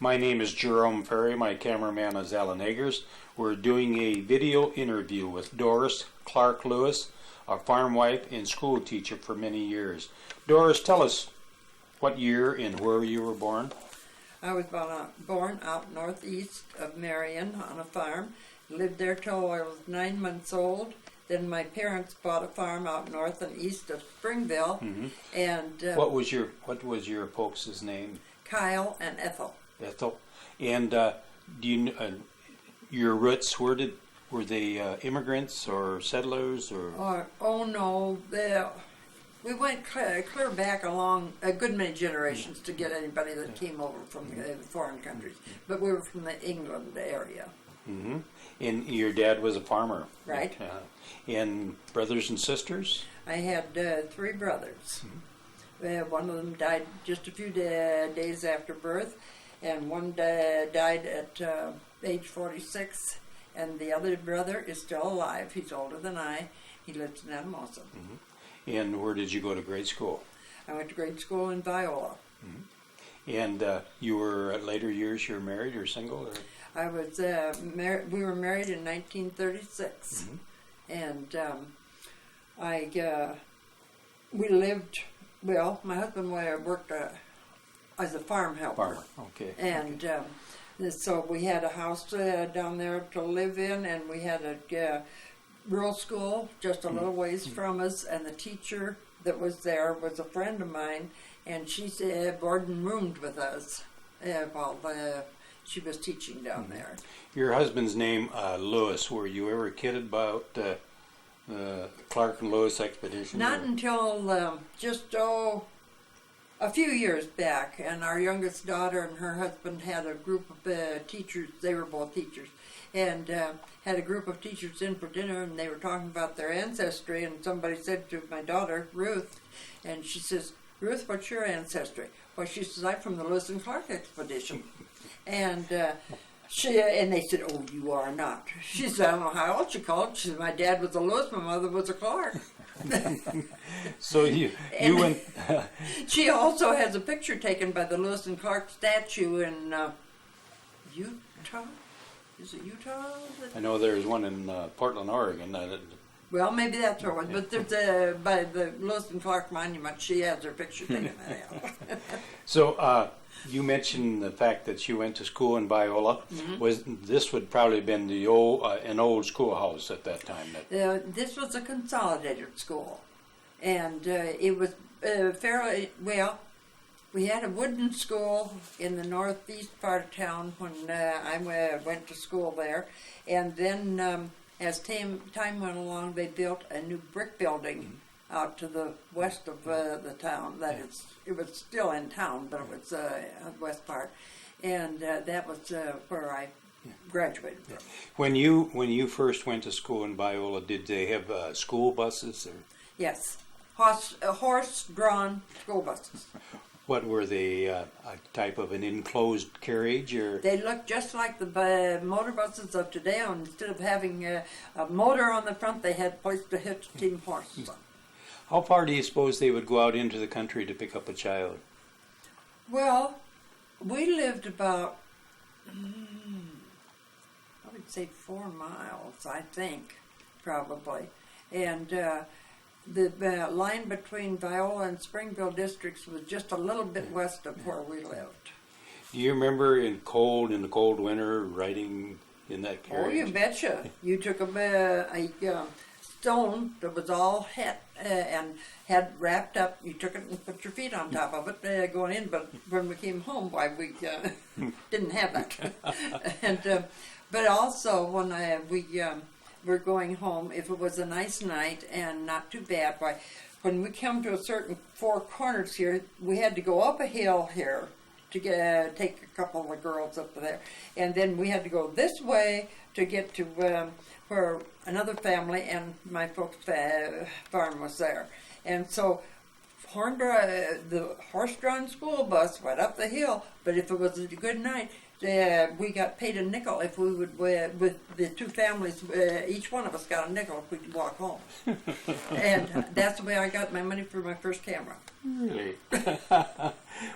My name is Jerome Ferry. My cameraman is Alan Eggers. We're doing a video interview with Doris Clark Lewis, a farm wife and school teacher for many years. Doris, tell us what year and where you were born. I was born out northeast of Marion on a farm. Lived there till I was 9 months old. Then my parents bought a farm out north and east of Springville. Mm-hmm. And what was your folks' name? Kyle and Ethel. Ethel. And do you your roots? Were they immigrants or settlers or? Oh no, we went clear back along a good many generations to get anybody that came over from the foreign countries. But we were from the England area. Mm-hmm. And your dad was a farmer, right? And brothers and sisters? I had 3 brothers. Mm-hmm. One of them died just a few days after birth, and one died at age 46, and the other brother is still alive. He's older than I. He lives in Adamosa. Mm-hmm. And where did you go to grade school? I went to grade school in Viola. Mm-hmm. And you were, at later years, you were married or single? Or? I was we were married in 1936, mm-hmm. And we lived. Well, my husband worked as a farm helper. Okay. And so we had a house down there to live in, and we had a rural school just a little ways from us. And the teacher that was there was a friend of mine, and she boarded and roomed with us while she was teaching down there. Your husband's name, Lewis. Were you ever kidded about the Clark and Lewis expedition? Not until just a few years back. And our youngest daughter and her husband had a group of teachers. They were both teachers, and had a group of teachers in for dinner, and they were talking about their ancestry. And somebody said to my daughter, Ruth, and she says, "Ruth, what's your ancestry?" Well, she says, "I'm from the Lewis and Clark expedition." And and they said, "Oh, you are not." She said, "I don't know how else you call it." She said, "My dad was a Lewis, my mother was a Clark." So you went. She also has a picture taken by the Lewis and Clark statue in Utah. Is it Utah? I know there's one in Portland, Oregon. Well, maybe that's her one, but there's by the Lewis and Clark Monument, she has her picture taken out. So you mentioned the fact that you went to school in Viola. Mm-hmm. This would probably have been an old schoolhouse at that time? This was a consolidated school, and it was fairly well. We had a wooden school in the northeast part of town when I went to school there, and then as time went along, they built a new brick building out to the west of the town. It was still in town, but it was the west part, and that was where I graduated from. When you first went to school in Viola, did they have school buses? Or? Yes, horse-drawn school buses. What were they? A type of an enclosed carriage, or? They looked just like the motor buses of today. Instead of having a motor on the front, they had a place to hitch team horses on. How far do you suppose they would go out into the country to pick up a child? Well, we lived about, I would say 4 miles, I think, probably. And the line between Viola and Springville districts was just a little bit west of where we lived. Do you remember in the cold winter, riding in that carriage? Oh, you betcha. You took a stone that was all het and had wrapped up. You took it and put your feet on top of it going in. But when we came home, why we didn't have that. And but also when we were going home, if it was a nice night and not too bad, why when we come to a certain 4 corners here, we had to go up a hill here to take a couple of the girls up there, and then we had to go this way to get to where another family and my folks' farm was there. And so the horse-drawn school bus went up the hill, but if it was a good night, we got paid a nickel if we would, with the two families, each one of us got a nickel if we could walk home. And that's the way I got my money for my first camera. Really?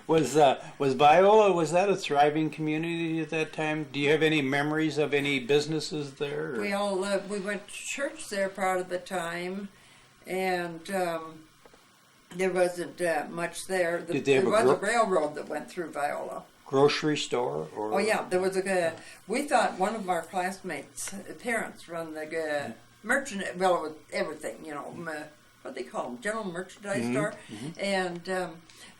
Was Viola, was that a thriving community at that time? Do you have any memories of any businesses there? Or? We went to church there part of the time, and there wasn't much there. There was a railroad that went through Viola. Grocery store? Or? Oh yeah, there was we thought one of our classmates' parents run the merchant. Well, it was everything, you know. What they call them, general merchandise store, and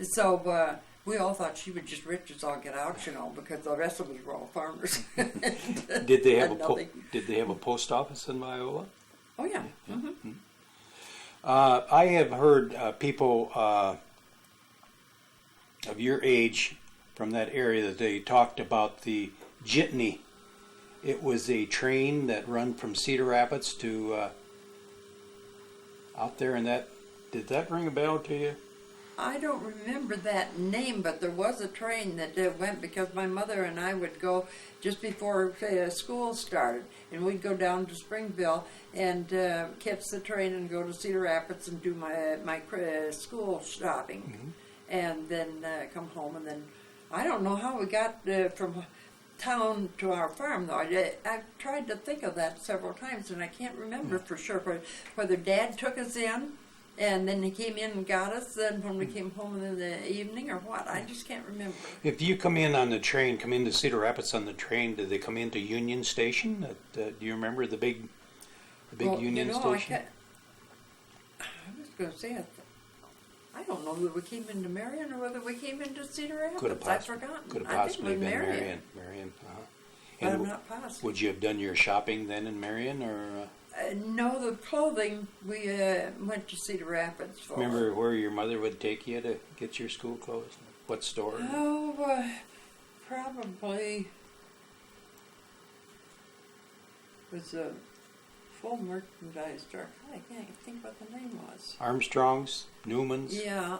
so we all thought she was just rich as all get out, you know, because the rest of us were all farmers. Did they have a post office in Viola? Oh yeah. I have heard people of your age from that area that they talked about the jitney. It was a train that run from Cedar Rapids to out there, and did that ring a bell to you? I don't remember that name, but there was a train that went, because my mother and I would go just before school started, and we'd go down to Springville and catch the train and go to Cedar Rapids and do my school shopping, and then come home. And then I don't know how we got from town to our farm, though. I've tried to think of that several times, and I can't remember for sure whether Dad took us in, and then he came in and got us then when we came home in the evening, or what. I just can't remember. If you come in on the train, come into Cedar Rapids on the train, did they come into Union Station? Do you remember the big Union Station? I was going to say it. I don't know whether we came into Marion or whether we came into Cedar Rapids. I've forgotten. Could have possibly been Marion. But I'm not positive. Would you have done your shopping then in Marion, or? No, the clothing we went to Cedar Rapids for. Remember where your mother would take you to get your school clothes? What store? Oh, probably was a full merchandise store. I can't think what the name was. Armstrong's, Newman's. Yeah.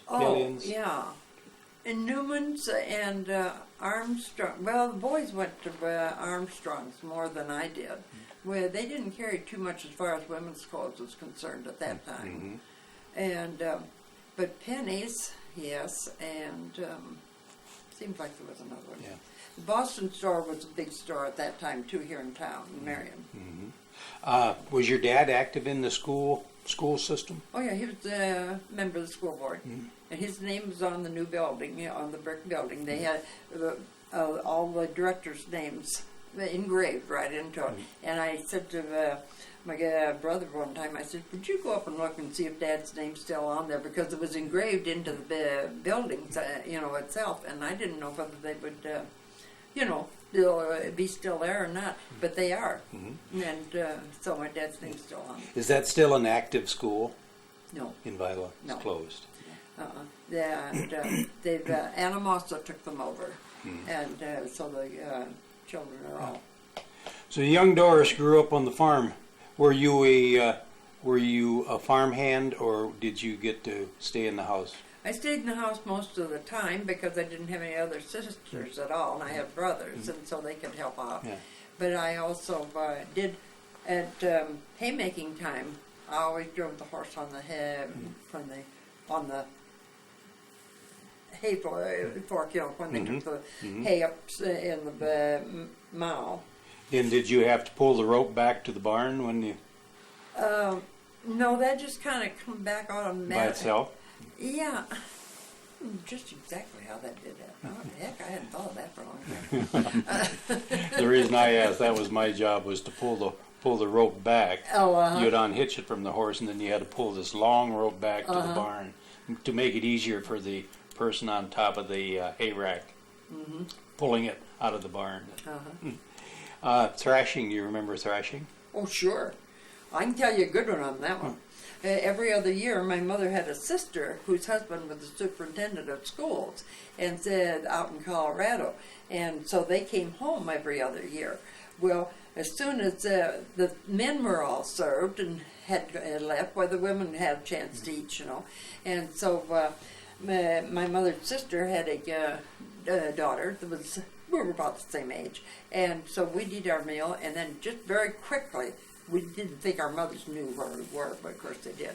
Killian's. Oh, yeah. And Newman's and Armstrong. Well, the boys went to Armstrong's more than I did. Well, they didn't carry too much as far as women's clothes was concerned at that time. And but Penny's, yes, and seems like there was another one. Yeah. The Boston store was a big store at that time too, here in town, in Marion. Was your dad active in the school system? Oh yeah, he was a member of the school board, and his name was on the new building, on the brick building. They had all the directors' names engraved right into it. And I said to my brother one time, I said, would you go up and look and see if Dad's name's still on there, because it was engraved into the building, itself, and I didn't know whether they would, be still there or not, but they are. And so my dad's name's still on there. Is that still an active school? No. In Viola? No. It's closed. Yeah, and they've Anamosa took them over, and so the children are all. So young Doris grew up on the farm. Were you a farmhand, or did you get to stay in the house? I stayed in the house most of the time because I didn't have any other sisters at all, and I had brothers, and so they could help out. Yeah. But I also did at haymaking time. I always drove the horse on the hay on the hay fork, when they took the hay up in the mow. And did you have to pull the rope back to the barn when you? No, that just kind of come back automatically. By itself? Yeah. Just exactly how that did that. Oh, heck, I hadn't thought of that for a long time. The reason I asked, that was my job, was to pull the rope back. You'd unhitch it from the horse, and then you had to pull this long rope back to the barn to make it easier for the person on top of the hay rack, pulling it out of the barn. Thrashing, you remember thrashing? Oh, sure. I can tell you a good one on that one. Every other year, my mother had a sister whose husband was the superintendent of schools, and said out in Colorado, and so they came home every other year. Well, as soon as the men were all served and had left, where the women had a chance to eat, And so my mother's sister had a daughter that was, we were about the same age. And so we did our meal, and then just very quickly, we didn't think our mothers knew where we were, but of course they did.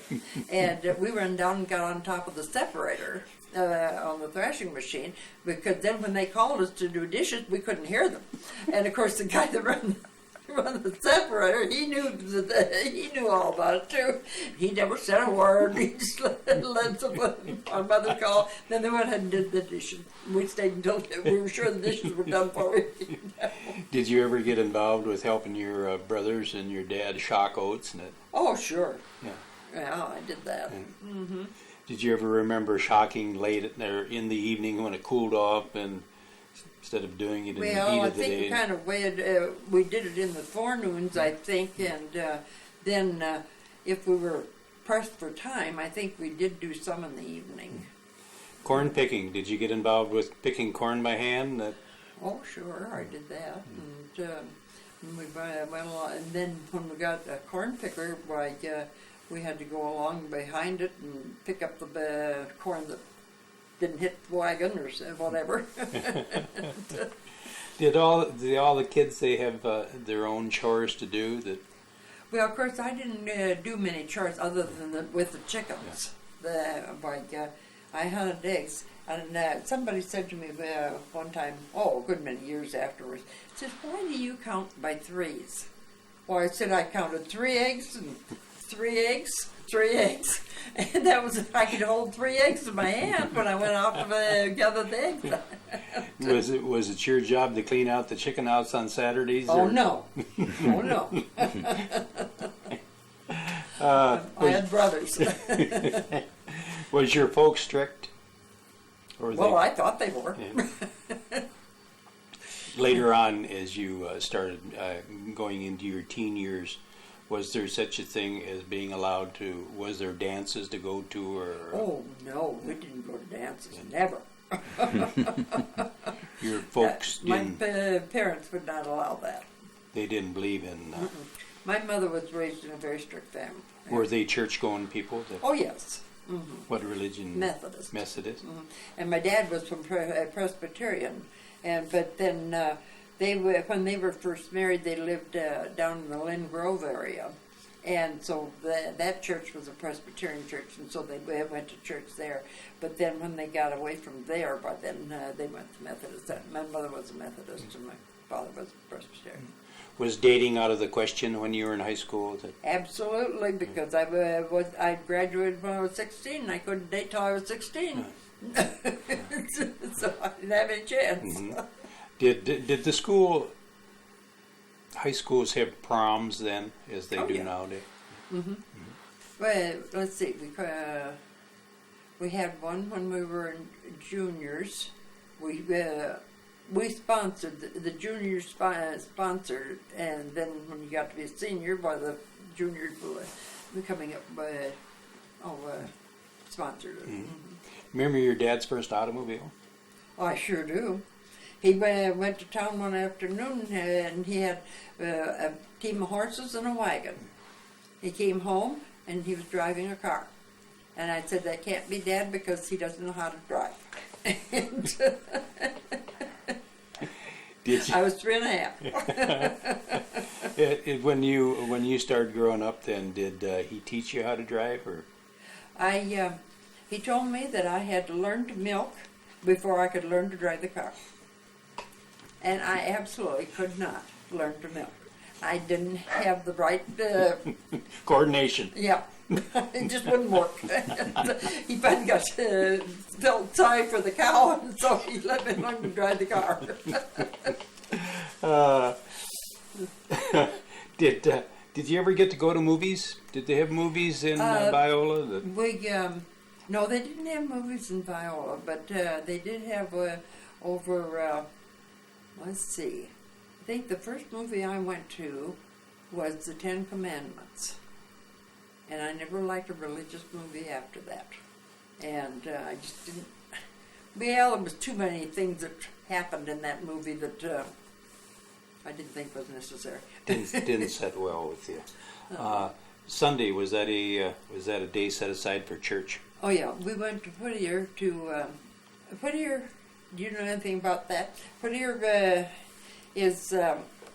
And we ran down and got on top of the separator on the thrashing machine, because then when they called us to do dishes, we couldn't hear them. And of course the guy that run the separator, he knew all about it too. He never said a word. He just let our mother call. Then they went ahead and did the dishes. We stayed until we were sure the dishes were done for us. Did you ever get involved with helping your brothers and your dad shock oats? Oh, sure. Yeah. Yeah, I did that. Mm-hmm. Did you ever remember shocking late in the evening when it cooled off, and instead of doing it in the heat of the day? Well, I think kind of we did it in the forenoons, I think, and then if we were pressed for time, I think we did do some in the evening. Corn picking. Did you get involved with picking corn by hand? Oh, sure, I did that. And we went along, and then when we got a corn picker, we had to go along behind it and pick up the corn that didn't hit the wagon or whatever. Did all the kids, they have their own chores to do? Well, of course, I didn't do many chores other than with the chickens. Yeah. I hunted eggs, and somebody said to me one time, a good many years afterwards, said, "Why do you count by threes?" Well, I said I counted 3 eggs and 3 eggs, 3 eggs, and that was, I could hold 3 eggs in my hand when I went out to gather the eggs. Was it your job to clean out the chicken house on Saturdays? Oh no, oh no. I had brothers. Was your folks strict? Well, I thought they were. Yeah. Later on, as you started going into your teen years, was there such a thing as being allowed to, was there dances to go to? Or? Oh, no, we didn't go to dances, never. Your folks didn't? My parents would not allow that. They didn't believe in... My mother was raised in a very strict family. Were they church-going people? Oh, yes. Mm-hmm. What religion? Methodist. Methodist. Mm-hmm. And my dad was from Presbyterian, but then when they were first married, they lived down in the Linn Grove area, and so that church was a Presbyterian church, and so they went to church there. But then when they got away from there, by then they went to Methodist. My mother was a Methodist, and my father was a Presbyterian. Was dating out of the question when you were in high school? Absolutely, because I graduated when I was 16. I couldn't date till I was 16, so I didn't have any chance. Mm-hmm. Did the high schools have proms then, as they do nowadays? Mm-hmm. Mm-hmm. Well, let's see. We had one when we were in juniors. We sponsored, the juniors sponsored, and then when you got to be a senior, the juniors were becoming sponsored it. Mm-hmm. Remember your dad's first automobile? Oh, I sure do. He went to town one afternoon, and he had a team of horses and a wagon. He came home, and he was driving a car. And I said, "That can't be Dad, because he doesn't know how to drive." I was 3 1/2. When you started growing up, then did he teach you how to drive, or? He told me that I had to learn to milk before I could learn to drive the car, and I absolutely could not learn to milk. I didn't have the right coordination. Yeah. It just wouldn't work. He finally got felt sorry for the cow, and so he let me learn to drive the car. Did you ever get to go to movies? Did they have movies in Viola? No, they didn't have movies in Viola, but they did have over. Let's see. I think the first movie I went to was The 10 Commandments. And I never liked a religious movie after that. And I just didn't... Well, there was too many things that happened in that movie that I didn't think was necessary. Didn't set well with you. Sunday, was that a day set aside for church? Oh yeah, we went to Whittier Whittier. Do you know anything about that? Whittier is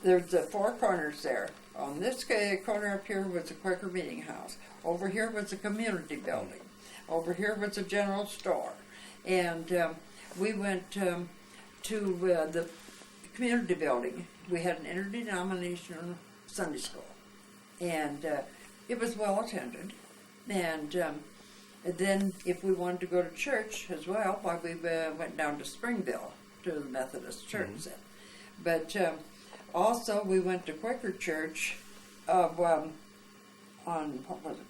there's 4 corners there. On this corner up here was a Quaker meeting house. Over here was a community building. Over here was a general store, and we went to the community building. We had an interdenominational Sunday school, and it was well attended. And then, if we wanted to go to church as well, why we went down to Springville to the Methodist church then. But also, we went to Quaker church on what was it,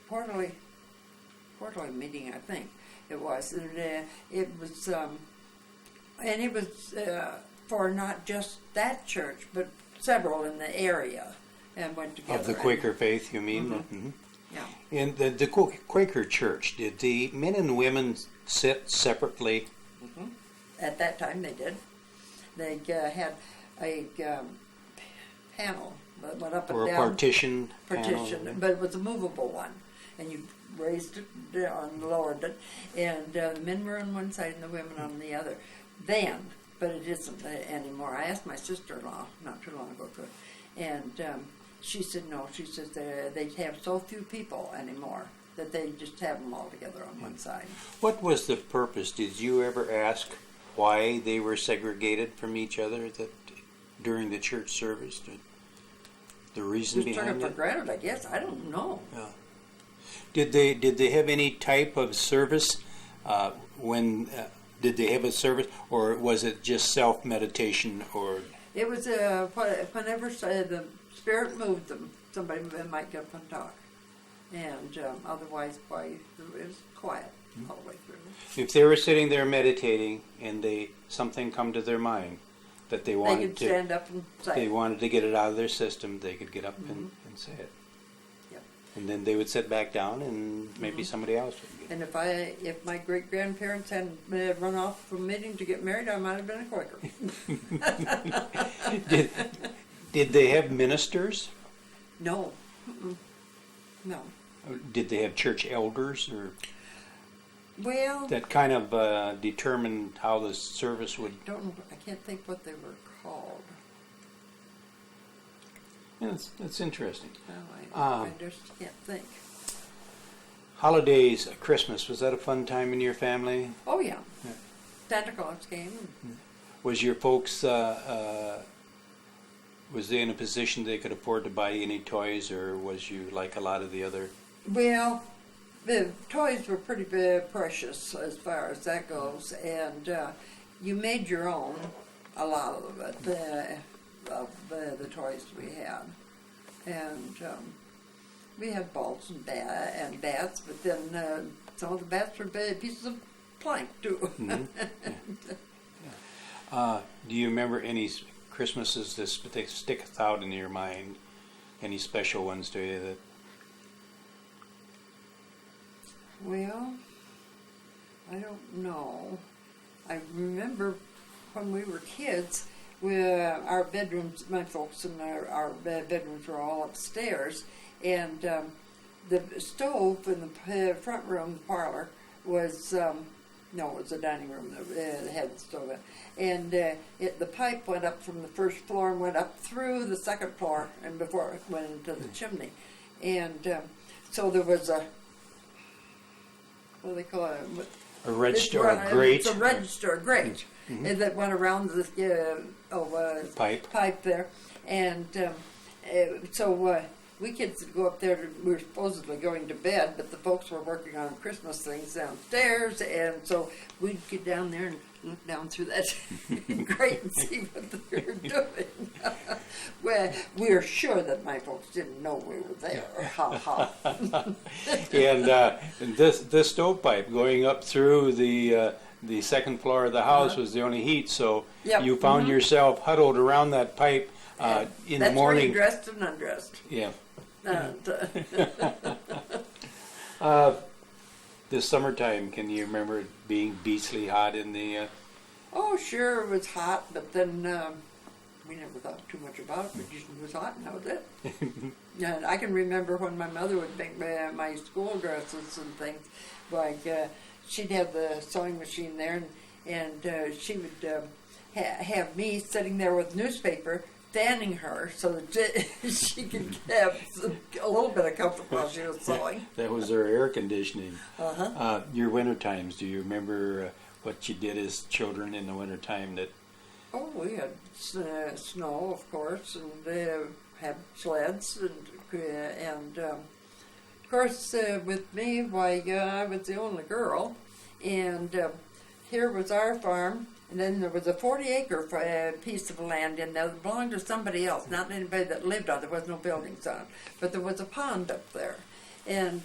quarterly meeting, I think it was. And, it was for not just that church, but several in the area, and went together. Of the Quaker faith, you mean? Mm-hmm. Mm-hmm. Yeah. In the Quaker church, did the men and women sit separately? Mm-hmm. At that time, they did. They had a panel that went up and Or down. a partition? Partition, panel? but it was a movable one, and you raised it down, lowered it, and the men were on one side and the women on the other. Then, but it isn't anymore. I asked my sister-in-law not too long ago, and she said no. She says they have so few people anymore that they just have them all together on one side. What was the purpose? Did you ever ask why they were segregated from each other during the church service? The reason Just took behind it for it? granted, I guess. I don't know. Yeah. Did they have any type of service when? Did they have a service, or was it just self-meditation? Or It was whenever the Spirit moved them, somebody might get up and talk, and otherwise, it was quiet all the way through. if they were sitting there meditating and something come to their mind that they wanted They could stand up and say. they wanted to get it out of their system, they could get up and say it. Yep. And then they would sit back down, and maybe somebody else would get it. And if my great grandparents hadn't run off from meeting to get married, I might have been a Quaker. Did they have ministers? No, no. Did they have church elders, or Well, that kind of determined how the service would? I can't think what they were called. Yeah, that's interesting. No, I just can't think. Holidays, Christmas, was that a fun time in your family? Oh yeah, Yeah. Santa Claus came. Was your folks, was they in a position they could afford to buy any toys, or was you like a lot of the other? Well, the toys were pretty precious as far as that goes, and you made your own, a lot of it, of the toys we had. And we had balls and bats, but then some of the bats were pieces of plank, too. Mm-hmm. Yeah. Do you remember any Christmases that stick out in your mind? Any special ones to you that? Well, I don't know. I remember when we were kids, our bedrooms, my folks and our bedrooms were all upstairs, and the stove in the front room, the parlor, was, no, it was the dining room that had the stove in. And the pipe went up from the first floor and went up through the second floor, and before it went into the chimney. And so there was what do they call it? A register, a grate? It's a register, a grate, and that went around the pipe there. And so we kids would go up there, we were supposedly going to bed, but the folks were working on Christmas things downstairs, and so we'd get down there and look down through that grate and see what they were doing. Well, we are sure that my folks didn't know we were there. Ha ha. And this stovepipe going up through the second floor of the house was the only heat, so Yep. you found yourself huddled around that pipe in the morning. That's where you dressed and undressed. Yeah. And, The summertime, can you remember it being beastly hot in the? oh, sure, it was hot, but then we never thought too much about it. We just was hot, and that was it. And I can remember when my mother would make my school dresses and things. Like she'd have the sewing machine there, and she would have me sitting there with newspaper, fanning her so that she could have a little bit of comfort while she was sewing. That was their air conditioning. Uh-huh. Your winter times, do you remember what you did as children in the winter time? That Oh, we had snow, of course, and had sleds, and of course, with me, why, I was the only girl, and here was our farm, and then there was a 40-acre piece of land in there that belonged to somebody else, not anybody that lived on it. There was no buildings on it, but there was a pond up there, and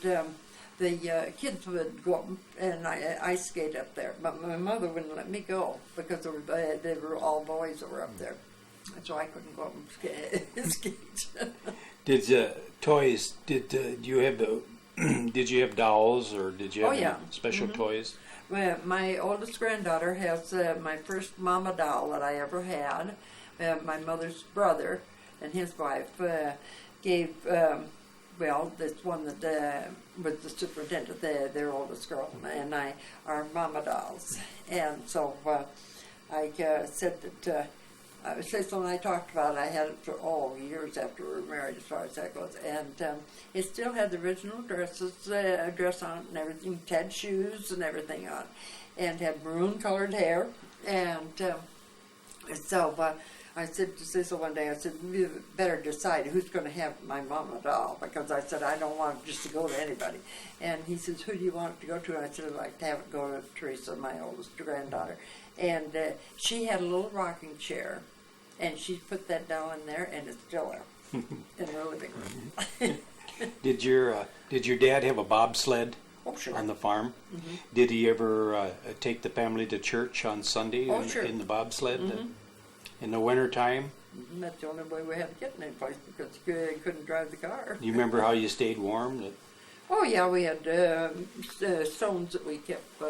the kids would go up and ice skate up there, but my mother wouldn't let me go because they were all boys that were up there, so I couldn't go up and skate. did toys? Did you have the? Did you have dolls, or did you have any special toys? Well, my oldest granddaughter has my first mama doll that I ever had. My mother's brother and his wife gave. Well, this one that was the superintendent, their oldest girl, and I are mama dolls. And so I said that, Cecil and I talked about it. I had it for years after we were married, as far as that goes. And it still had the original dress on it and everything, it had shoes and everything on it, and had maroon-colored hair. And so I said to Cecil one day, I said, we better decide who's going to have my mama doll, because I said, I don't want it just to go to anybody. And he says, who do you want it to go to? And I said, I'd like to have it go to Teresa, my oldest granddaughter. And she had a little rocking chair, and she put that doll in there, and it's still there in her living room. Did your dad have a bobsled Oh, sure. on the farm? Mm-hmm. Did he ever take the family to church on Sunday sure. in the bobsled? Mm-hmm. In the winter time? And that's the only way we had to get any place, because you couldn't drive the car. Do you remember how you stayed warm? Oh, yeah, we had stones that we kept,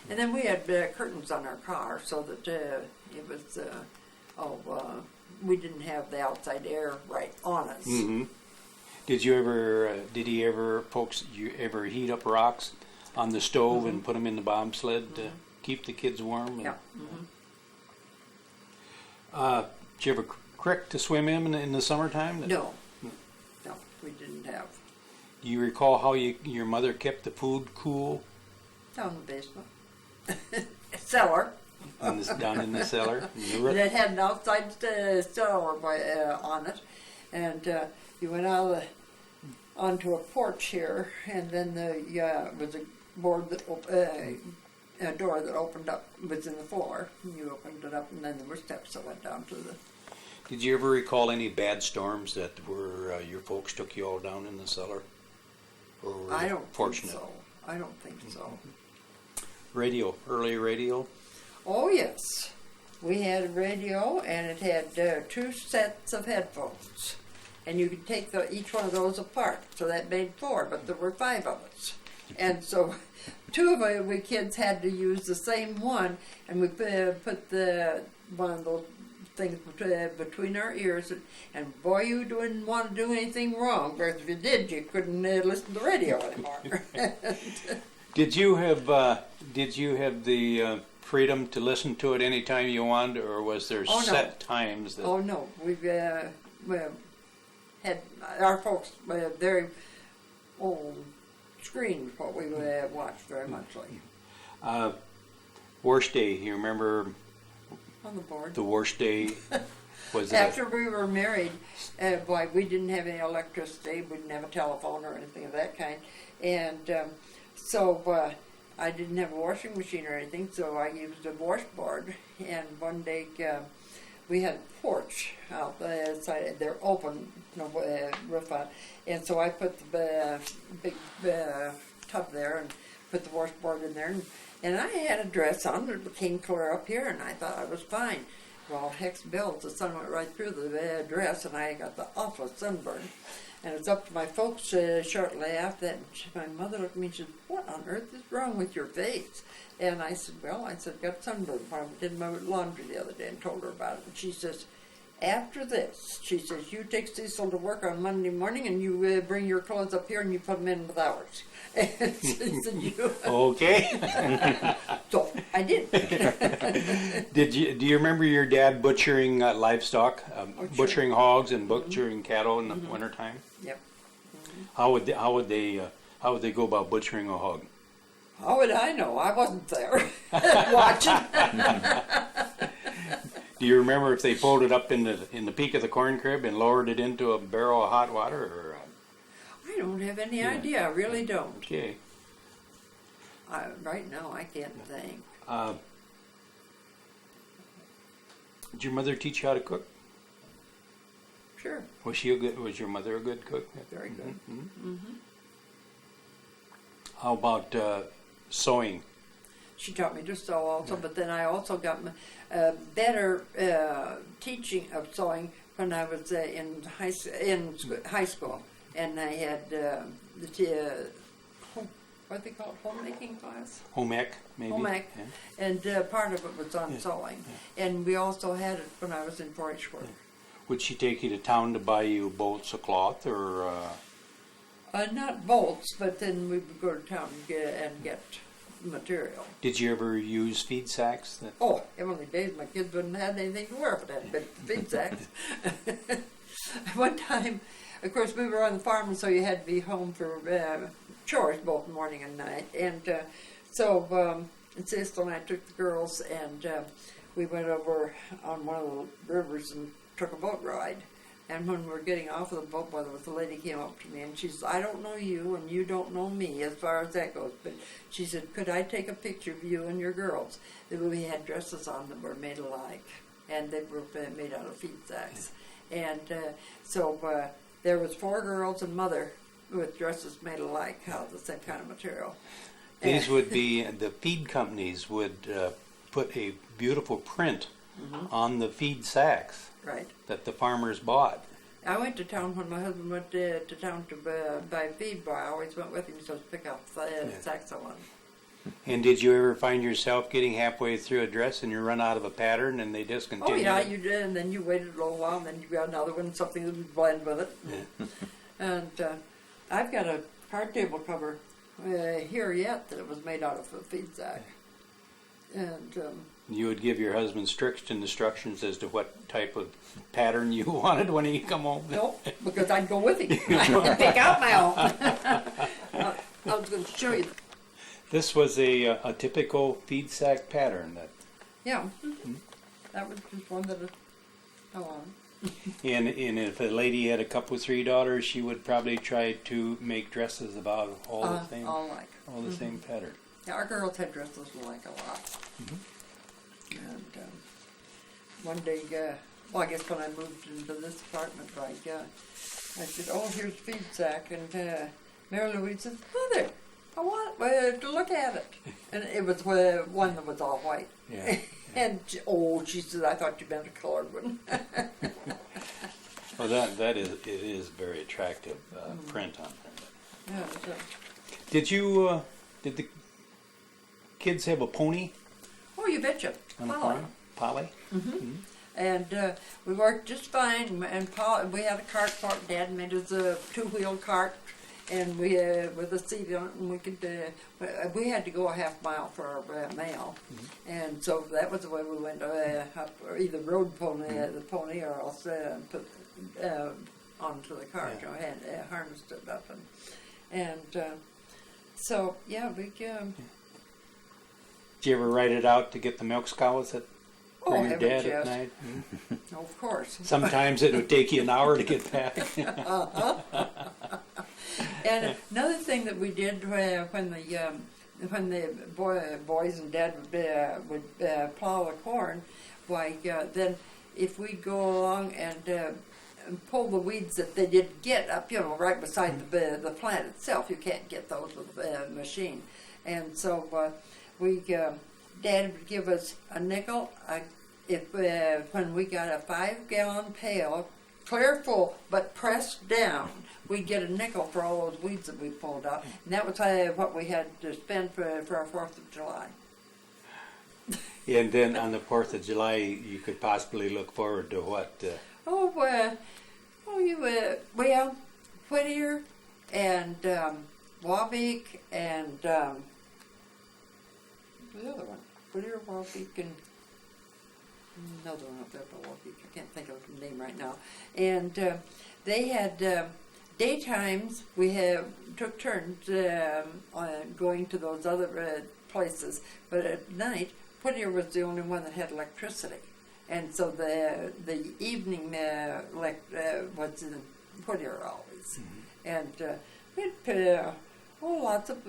and then we had curtains on our car so that it was, we didn't have the outside air right on us. Mm-hmm. Did you ever heat up rocks on the stove Mm-hmm. and put them in the bobsled to keep the kids warm? Yeah. Mm-hmm. Did you have a creek to swim in the summertime? No, we didn't have. Do you recall how your mother kept the food cool? Down in the basement. Cellar. Down in the cellar? And it had an outside cellar on it, and you went out onto a porch here, and then was a board that a door that opened up, was in the floor, and you opened it up, and then there were steps that went down to the... Did you ever recall any bad storms that were your folks took you all down in the cellar? Or were I don't fortunate? think so. I don't think so. Radio, early radio? Oh, yes. We had a radio, and it had 2 sets of headphones. And you could take each one of those apart, so that made 4, but there were 5 of us. And so 2 of we kids had to use the same one, and we put one of those things between our ears, and boy, you didn't want to do anything wrong, because if you did, you couldn't listen to the radio anymore. Did you have the freedom to listen to it any time you wanted, or was there set times that? Oh no, we had our folks very old screen what we watched very much like. Worst day, you remember On the board. the worst day? Was it After we were married, boy, we didn't have any electricity, we didn't have a telephone or anything of that kind, and so I didn't have a washing machine or anything, so I used a washboard, and one day we had a porch out the side, they're open, no roof on, and so I put the big tub there and put the washboard in there, and I had a dress on that came clear up here, and I thought I was fine. Well, hex bells, the sun went right through the dress, and I got the awful sunburn. And it was up to my folks shortly after that, and my mother looked at me and said, "What on earth is wrong with your face?" And I said, "Well," I said, "got sunburn. I did my laundry the other day and told her about it." And she says, after this, she says, you take Cecil to work on Monday morning and you bring your clothes up here and you put them in with ours. And she said, Okay. So I did. Do you remember your dad butchering livestock, sure. butchering hogs and butchering cattle in the wintertime? Yep. How would they go about butchering a hog? How would I know? I wasn't there watching. Do you remember if they pulled it up in the peak of the corn crib and lowered it into a barrel of hot water? Or, I don't have any idea. I really don't. okay. Right now, I can't think. Did your mother teach you how to cook? Sure. Was your mother a good cook? Very good. How about sewing? She taught me to sew also, but then I also got better teaching of sewing when I was in high school, and I had what they call it, homemaking class. Home ec, maybe. Home ec, Yeah. and part of it was on sewing, and we also had it when I was in 4-H work. Would she take you to town to buy you bolts of cloth, or? Not bolts, but then we would go to town and get material. Did you ever use feed sacks? Oh, heavenly days, my kids wouldn't have anything to wear if it hadn't been for feed sacks. One time, of course, we were on the farm, and so you had to be home for chores both morning and night. And so Cecil and I took the girls, and we went over on one of the rivers and took a boat ride. And when we were getting off of the boat, the lady came up to me and she said, I don't know you and you don't know me as far as that goes. But she said, could I take a picture of you and your girls? We had dresses on that were made alike, and they were made out of feed sacks. And so there was 4 girls and mother with dresses made alike, out of the same kind of material. These would be, the feed companies would put a beautiful print on the feed sacks. Right. That the farmers bought. I went to town when my husband went to town to buy feed. I always went with him to pick up sacks I wanted. And did you ever find yourself getting halfway through a dress and you run out of a pattern and they discontinue? Oh yeah, you did, and then you waited a little while, and then you got another one, something that would blend with it. Yeah. And I've got a card table cover here yet that was made out of a feed sack. And you would give your husband strict instructions as to what type of pattern you wanted when he come home? Nope, because I'd go with him. I'd pick out my own. I was going to show you. This was a typical feed sack pattern. Yeah, that was just one that I wanted. And if a lady had a couple, 3 daughters, she would probably try to make dresses about all the same pattern. Yeah, our girls had dresses like a lot. And one day, I guess when I moved into this apartment, I said, oh, here's feed sack. And Mary Louise said, Mother, I want to look at it. And it was one that was all white. Yeah. And she said, I thought you meant a colored one. Well, it is very attractive print on there. Yeah, Did the kids have a pony oh, you betcha. on the farm? Polly? And we worked just fine. And we had a cart for it. Dad made us a 2-wheel cart, and we with a seat on it, and we could. We had to go a half mile for our mail, and so that was the way we went up, or either rode pony, the pony, or else put onto the cart. Yeah. Had harnessed it up, and so yeah, we. Did you ever write it out to get the milk scows for your heavens, dad yes. at night? Of course. Sometimes it would take you an hour to get back. And another thing that we did when the boys and dad would plow the corn, then if we go along and pull the weeds that they did get up, right beside the plant itself, you can't get those with a machine, and so Dad would give us a nickel when we got a 5-gallon pail, clear full, but pressed down. We'd get a nickel for all those weeds that we pulled out, and that was what we had to spend for our 4th of July. And then on the 4th of July, you could possibly look forward to what? Well, Whittier and Wabeek and the other one. Whittier, Wabeek, and another one up there by Wabeek. I can't think of the name right now. And they had daytimes. We took turns on going to those other places, but at night, Whittier was the only one that had electricity. And so the evening was in Whittier always. And we had lots of,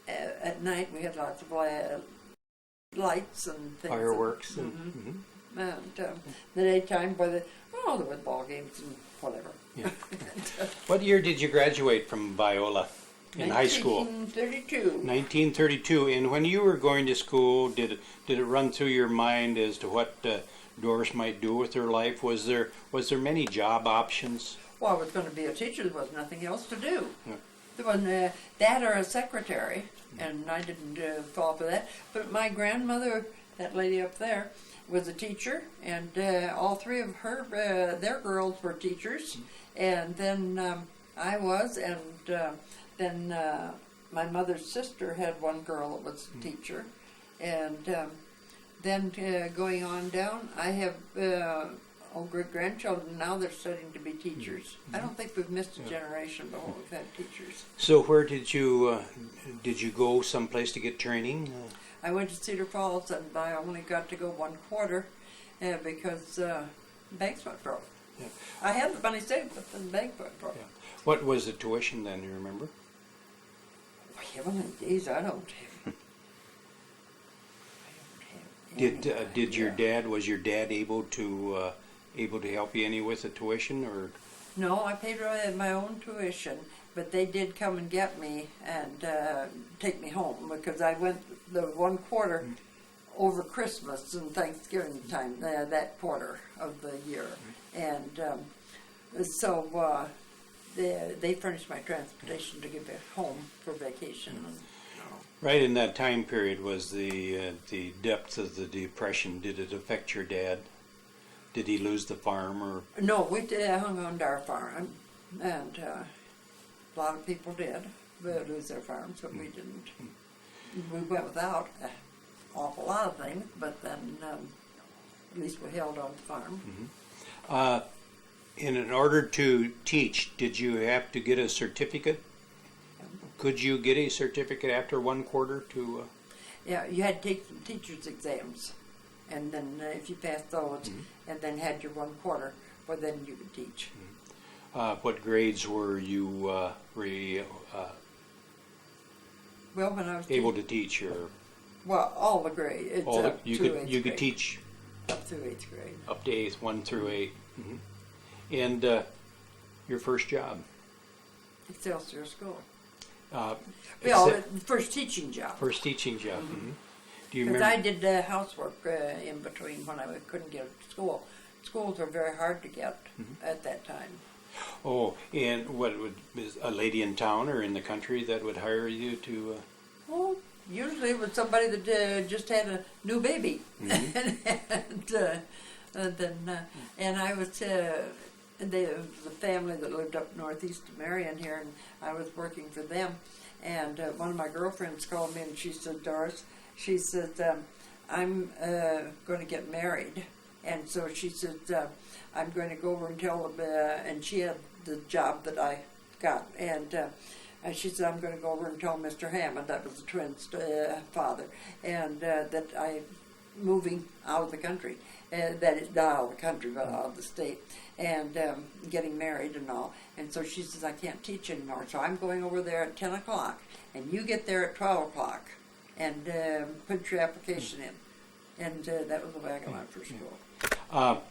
at night we had lots of lights and things. Fireworks. And the daytime, there were ball games and whatever. Yeah. What year did you graduate from Viola in high school? 1932. 1932. And when you were going to school, did it run through your mind as to what Doris might do with her life? Was there many job options? Well, I was going to be a teacher. There was nothing else to do. Yeah. There was that or a secretary, and I didn't fall for that. But my grandmother, that lady up there, was a teacher, and all three of their girls were teachers. And then I was, and then my mother's sister had one girl that was a teacher. And then going on down, I have great-grandchildren now. They're studying to be teachers. I don't think we've missed a generation before we've had teachers. So where did you go someplace to get training? I went to Cedar Falls, and I only got to go 1 quarter because banks went broke. Yeah. I had the money saved, but then the bank went broke. Yeah. What was the tuition then, you remember? Heavenly days, I don't have. Did your dad, was your dad able to help you any with the tuition, or? No, I paid my own tuition, but they did come and get me and take me home because I went the 1 quarter over Christmas and Thanksgiving time, that quarter of the year. And so they furnished my transportation to get back home for vacation. And, Right in that time period was the depth of the Depression. Did it affect your dad? Did he lose the farm, or? No, we hung on to our farm, and a lot of people did lose their farms, but we didn't. We went without an awful lot of things, but then at least we held on to the farm. In order to teach, did you have to get a certificate? Could you get a certificate after 1 quarter to? Yeah, you had to take some teacher's exams, and then if you passed those, and then had your 1 quarter, well, then you could teach. What grades were you Well, when I was able to teach? Or well, all the grades. It's all up you to could 8th you could grade. teach Up through 8th grade. up to 8th, 1 through 8. And your first job? Excelsior School. Well, Well, first teaching job. first teaching job. Do you Because remember? I did housework in between when I couldn't get to school. Schools were very hard to get at that time. Oh, and was a lady in town or in the country that would hire you to? Well, usually it was somebody that just had a new baby, and I was the family that lived up northeast of Marion here, and I was working for them. And one of my girlfriends called me, and she said, "Doris," she said, "I'm going to get married." And so she said, "I'm going to go over and tell them," and she had the job that I got. And she said, "I'm going to go over and tell Mr. Hammond," that was the twins' father, and that I'm moving out of the country. That is not out of the country, but out of the state, and getting married and all. And so she says, "I can't teach anymore, so I'm going over there at 10 o'clock, and you get there at 12 o'clock, and put your application in." And that was the way I got out for school. I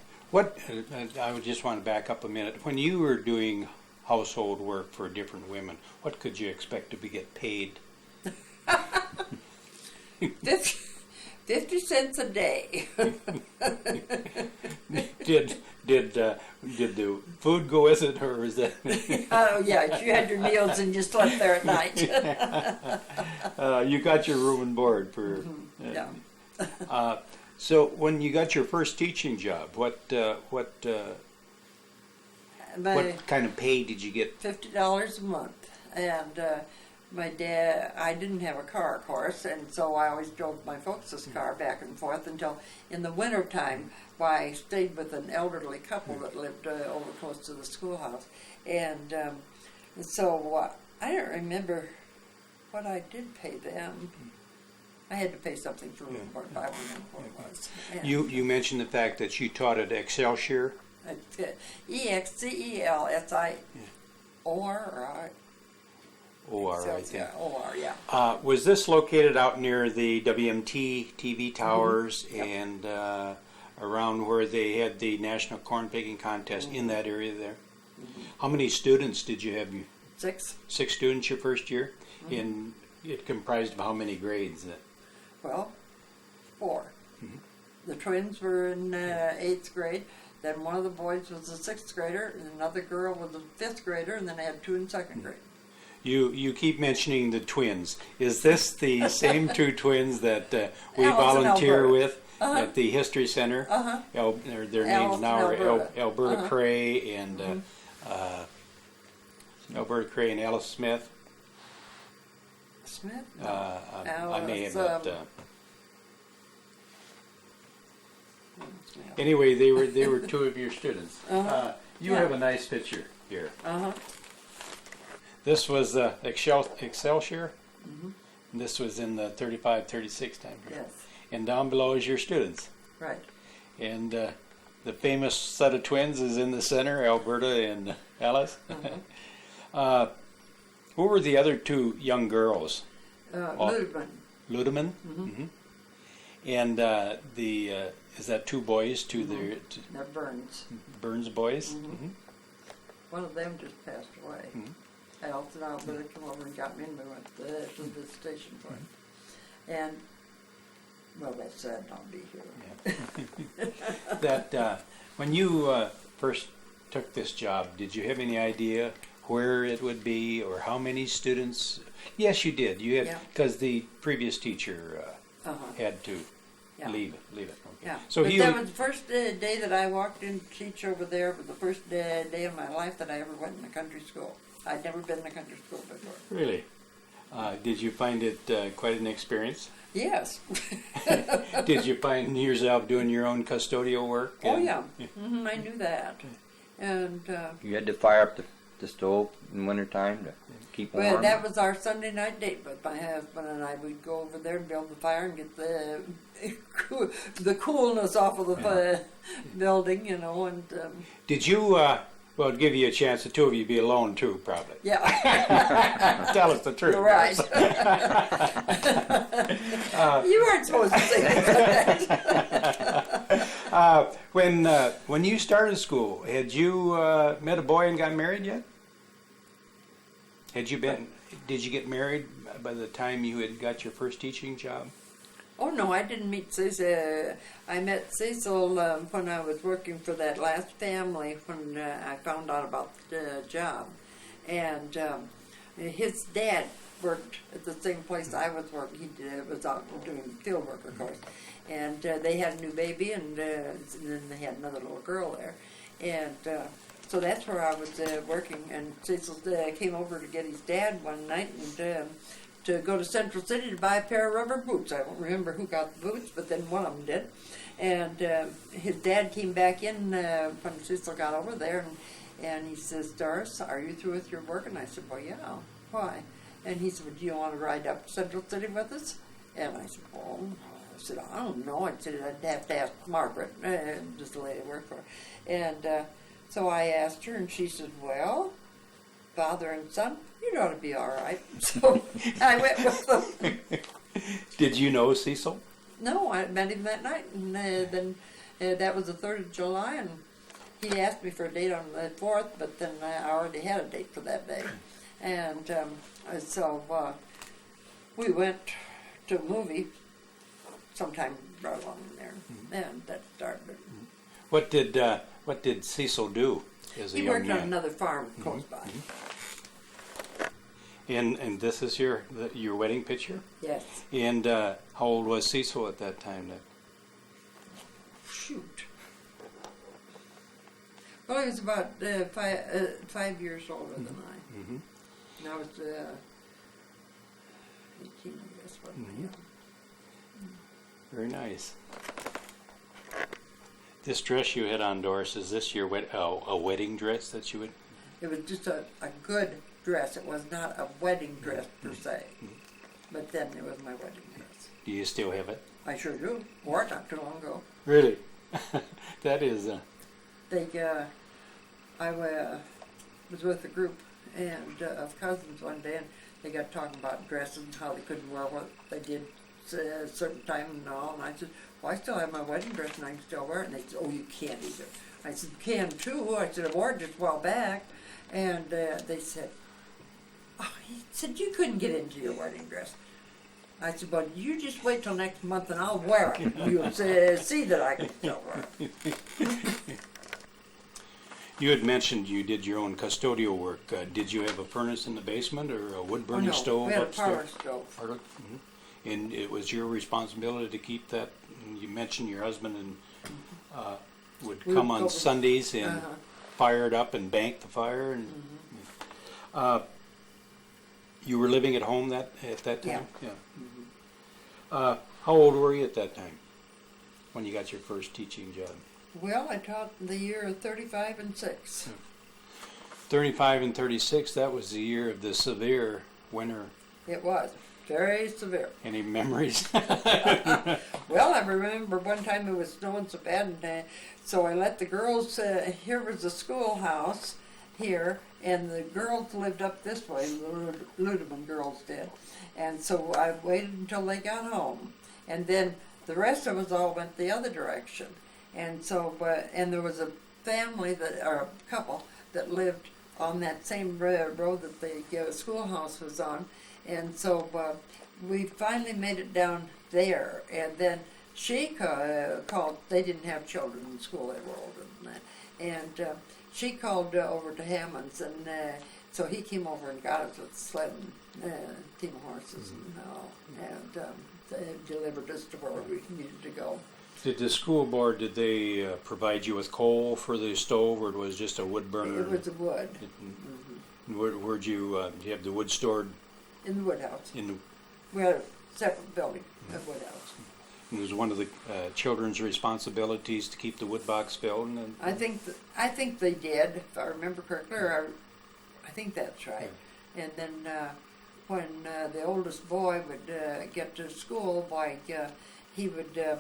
would just want to back up a minute. When you were doing household work for different women, what could you expect to get paid? 50 cents a day. Did the food go with it, or was that? Oh yeah, you had your meals and you slept there at night. You got your room and board for. Yeah. So when you got your first teaching job, what kind of pay did you get? $50 a month, and my dad. I didn't have a car, of course, and so I always drove my folks' car back and forth until in the winter time. I stayed with an elderly couple that lived over close to the schoolhouse, and so I don't remember what I did pay them. I had to pay something for room board, but I don't remember what it was. And You mentioned the fact that you taught at Excelsior. EXCELSIOR. OR, I think. OR, yeah. Was this located out near the WMT TV towers and around where they had the National Corn Picking Contest in that area there? How many students did you have? 6. 6 students your first year? And it comprised of how many grades? Well, 4. The twins were in 8th grade. Then one of the boys was a 6th grader, and another girl was a 5th grader, and then I had 2 in 2nd grade. You keep mentioning the twins. Is this the same 2 twins that we Alice and volunteer Alberta. with at the History Center? Their names Alice now and are Alberta. Alberta Cray and Alberta Cray and Alice Smith. Smith? I may have Alice, not. Anyway, they were 2 of your students. You have a nice picture here. This was Excelsior. And this was in the 35-36 time period. Yes. And down below is your students. Right. And the famous set of twins is in the center, Alberta and Alice. Who were the other 2 young girls? Ludeman. Ludeman? And is that 2 boys? They're Burns. Burns boys? One of them just passed away. Alice and Alberta came over and got me, and we went to the station for it. And, well, that's sad not be here. That when you first took this job, did you have any idea where it would be or how many students? Yes, you did. You had because the previous teacher had to leave it. Okay. Yeah. So but that was the first day that I walked in to teach over there. Was the first day of my life that I ever went in a country school. I'd never been in a country school before. Really? Did you find it quite an experience? Yes. Did you find yourself doing your own custodial work? Oh yeah. I knew that. And you had to fire up the stove in wintertime to keep warm? Well, that was our Sunday night date, but my husband and I would go over there and build the fire and get the coolness off of the building, you know. And did you? Well, it'd give you a chance, the 2 of you be alone too, probably. yeah. Tell us the truth. You're right. You weren't supposed to say things like that. When you started school, had you met a boy and got married yet? Did you get married by the time you had got your first teaching job? Oh no, I didn't meet Cecil. I met Cecil when I was working for that last family when I found out about the job. And his dad worked at the same place I was working. He was out doing field work, of course. And they had a new baby, and then they had another little girl there. And so that's where I was working. And Cecil came over to get his dad one night and to go to Central City to buy a pair of rubber boots. I don't remember who got the boots, but then one of them did. And his dad came back in when Cecil got over there, and he says, "Doris, are you through with your work?" And I said, "Well, yeah. Why?" And he said, "Well, do you want to ride up to Central City with us?" And I said, "Well," I said, "I don't know." I said, "I'd have to ask Margaret," just the lady I work for. And so I asked her, and she said, "Well, father and son, you'd ought to be all right." So I went with them. Did you know Cecil? No, I met him that night, and then that was the 3rd of July, and he asked me for a date on the 4th, but then I already had a date for that day. And so we went to a movie sometime right along in there, and that started it. What did Cecil do as a He young worked man? on another farm close by. And this is your wedding picture? Yes. And how old was Cecil at that time then? Shoot. Well, he was about 5 years older than I. Mm-hmm. And I was 18, I guess, wasn't I? Mhm. Very nice. This dress you had on, Doris, is this your a wedding dress that you would? It was just a good dress. It was not a wedding dress per se. But then it was my wedding dress. Do you still have it? I sure do. Wore it not too long ago. Really? That is. I was with a group of cousins one day, and they got talking about dresses and how they couldn't wear what they did at a certain time and all. And I said, well, I still have my wedding dress and I can still wear it. And they said, oh, you can't either. I said, you can too. I said, I wore it just a while back. And they said, oh, he said, you couldn't get into your wedding dress. I said, but you just wait till next month and I'll wear it. You'll see that I can still wear it. You had mentioned you did your own custodial work. Did you have a furnace in the basement or a wood burning stove we had a upstairs? parlor stove. Parlor? Mhm. And it was your responsibility to keep that. And you mentioned your husband and would We come would on go- Sundays and Uh-huh. fire it up and bank the fire. And you were living at home at that time. Yeah. How old were you at that time when you got your first teaching job? Well, I taught in the year of 35 and 6. 35 and 36. That was the year of the severe winter. It was very severe. Any memories? Well, I remember one time it was snowing so bad, and so I let the girls, here was the schoolhouse here, and the girls lived up this way, the Ludeman girls did. And so I waited until they got home. And then the rest of us all went the other direction. And so, and there was a family or a couple that lived on that same road that the schoolhouse was on. And so we finally made it down there. And then she called, they didn't have children in school, they were older than that. And she called over to Hammond's, and so he came over and got us with a sled and team of horses and all. And they delivered us to where we needed to go. Did the school board, did they provide you with coal for the stove, or it was just a wood burner? It was a wood. Where'd you have the wood stored? In the wood house. In We had a separate building, a wood house. it was one of the children's responsibilities to keep the wood box filled. And I think they did, if I remember correctly, or I think that's right. And then when the oldest boy would get to school, he would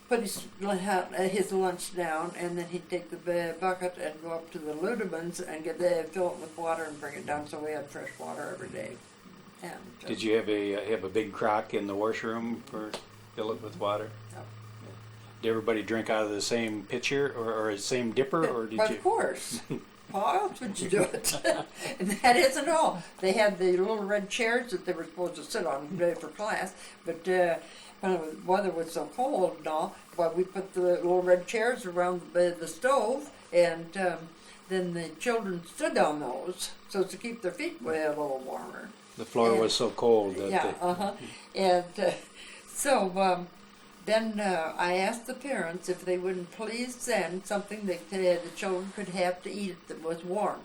put his lunch down, and then he'd take the bucket and go up to the Ludemans and fill it with water and bring it down, so we had fresh water every day. And did you have a big crock in the washroom for fill it with water? No. Did everybody drink out of the same pitcher or the same dipper, or did you? Of course. How else would you do it? And that isn't all. They had the little red chairs that they were supposed to sit on for class, but when the weather was so cold and all, we put the little red chairs around the stove, and then the children stood on those so to keep their feet a little warmer. The floor was so cold that Yeah, And so then I asked the parents if they wouldn't please send something that the children could have to eat that was warm.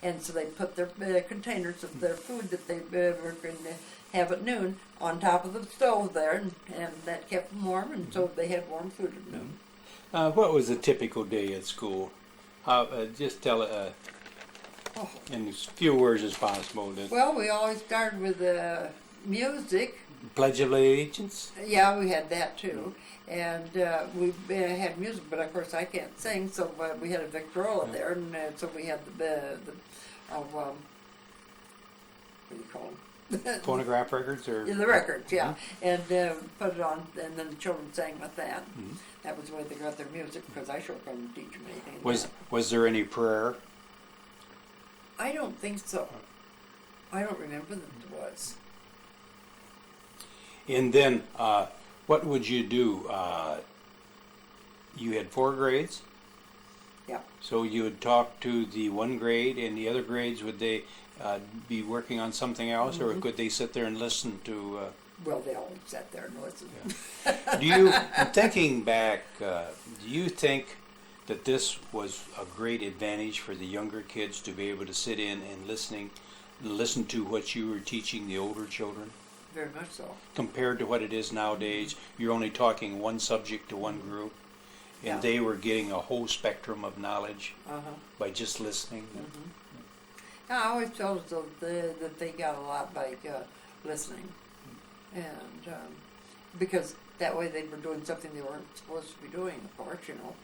And so they put their containers of their food that they were going to have at noon on top of the stove there, and that kept them warm, and so they had warm food at noon. What was a typical day at school? Just tell in as few words as possible. Well, we always started with music. Pledge of Allegiance? Yeah, we had that too. And we had music, but of course I can't sing, so we had a Victrola there, and so we had the what do you call them? Phonograph records? Or The records, yeah. And put it on, and then the children sang with that. Mhm. That was the way they got their music, because I sure couldn't teach them anything. Was there any prayer? I don't think so. I don't remember that there was. And then, what would you do? You had 4 grades? Yeah. So you would talk to the one grade, and the other grades, would they be working on something else, or could they sit there and listen to? Well, they always sat there and listened. Thinking back, do you think that this was a great advantage for the younger kids to be able to sit in and listen to what you were teaching the older children? Very much so. Compared to what it is nowadays, you're only talking one subject to one group, and Yeah. they were getting a whole spectrum of knowledge by just listening. I always felt as though that they got a lot by listening, and because that way they were doing something they weren't supposed to be doing. Of course, you know.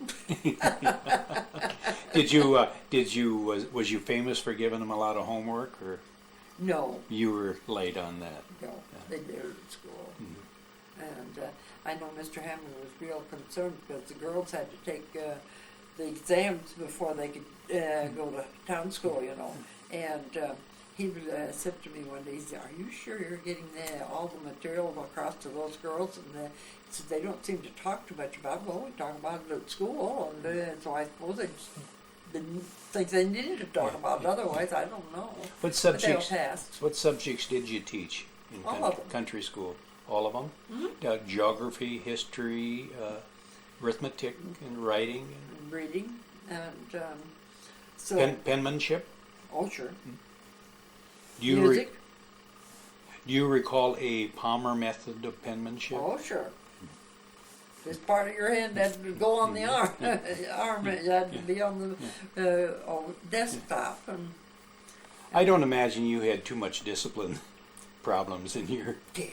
Was you famous for giving them a lot of homework, or No, you were late on that? no, they did it at school, and I know Mr. Hammond was real concerned because the girls had to take the exams before they could go to town school, you know, and. He said to me one day, he said, "Are you sure you're getting all the material across to those girls?" And he said, "They don't seem to talk too much about it." Well, we talk about it at school, and so I suppose they just didn't think they needed to talk about it. Otherwise, I don't know. What subjects? But they'll pass. What subjects did you teach in All of them. country school? All of them? Mm-hmm. Geography, history, arithmetic, and writing, And reading, and so penmanship. oh sure, Do you music. do you recall a Palmer method of penmanship? Oh sure. This part of your hand had to go on the arm. Arm had to be on the desktop, and I don't imagine you had too much discipline problems in your yeah.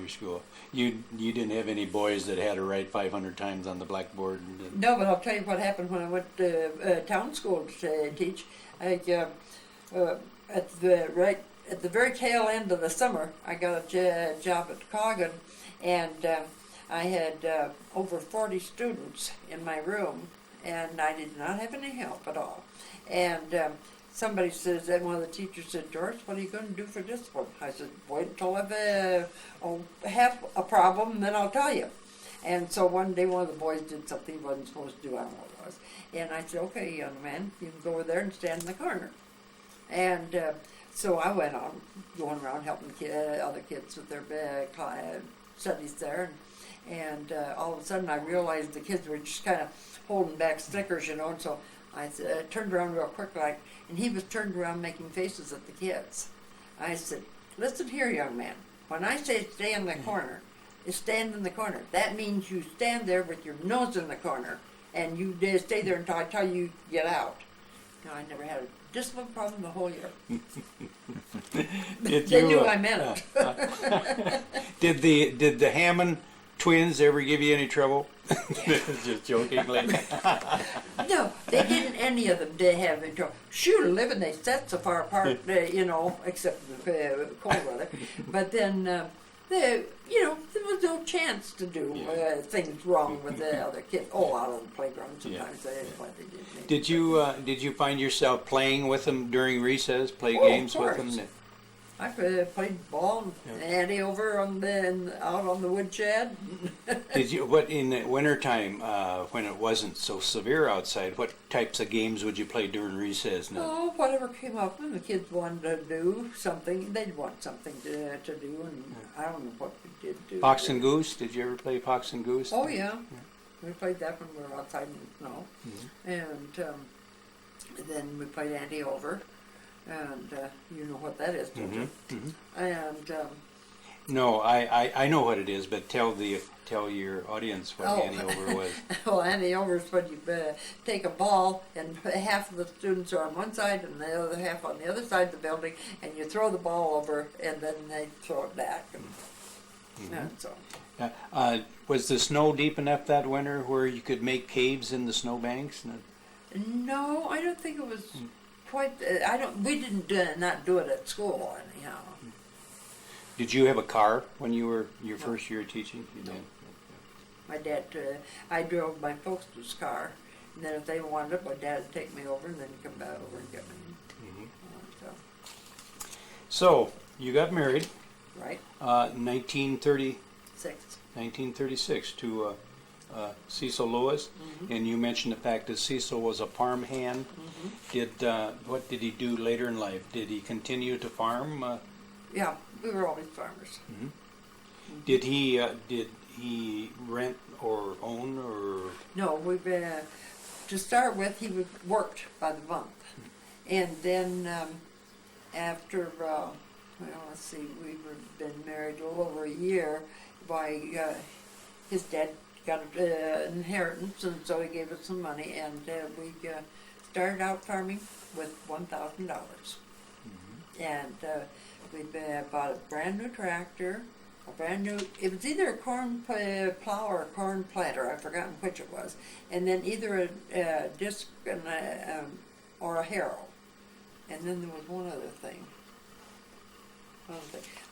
school. You didn't have any boys that had to write 500 times on the blackboard. No, but I'll tell you what happened when I went to town school to teach. At the very tail end of the summer, I got a job at Coggin, and I had over 40 students in my room, and I did not have any help at all. And somebody says, and one of the teachers said, "Doris, what are you going to do for discipline?" I said, "Wait until I have a problem, and then I'll tell you." And so one day one of the boys did something he wasn't supposed to do, I don't know what it was. And I said, "Okay, young man, you can go over there and stand in the corner." And so I went on, going around helping other kids with their studies there. And all of a sudden I realized the kids were just kind of holding back stickers, you know. And so I turned around real quick, and he was turned around making faces at the kids. I said, "Listen here, young man. When I say stay in the corner, stand in the corner. That means you stand there with your nose in the corner, and you stay there until I tell you get out." Now, I never had a discipline problem the whole year. They knew I meant it. Did the Hammond twins ever give you any trouble? Just jokingly. No, they didn't. Any of them did have any trouble. Shoot, living they sat so far apart, you know, except in the cold weather. But then, there was no chance to do things wrong with the other kids. Oh, out on the playground sometimes they what they did. Did you find yourself playing with them during recess? Play Oh, games of with course. them? I played ball and Andy over out on the woodshed. Did you in the wintertime when it wasn't so severe outside? What types of games would you play during recess? Oh, whatever came up, and the kids wanted to do something. They'd want something to do, and I don't know what we did do. Fox and Goose? Did you ever play Fox and Goose? Oh yeah, we played that when we were outside in the snow, and then we played Andy over. And you know what that is, don't you? And no, I know what it is, but tell your audience what Annie Over was. Well, Annie Over is when you take a ball, and half of the students are on one side and the other half on the other side of the building, and you throw the ball over, and then they throw it back. And so. Was the snow deep enough that winter where you could make caves in the snowbanks? No, I don't think it was. Quite, we didn't not do it at school anyhow. Did you have a car when you were your first year teaching? You did. My dad, I drove my folks' car, and then if they wanted it, my dad would take me over, and then he'd come back over and get me. So you got married, right? 1936 to Cecil Lewis, and you mentioned the fact that Cecil was a farm hand. What did he do later in life? Did he continue to farm? Yeah, we were always farmers. Did he rent or own or? No, to start with, he worked by the month. And then after, well, let's see, we've been married a little over a year. His dad got an inheritance, and so he gave us some money, and we started out farming with $1,000. And we bought a brand new tractor, it was either a corn plow or a corn planter, I've forgotten which it was, and then either a disc and or a harrow. And then there was one other thing.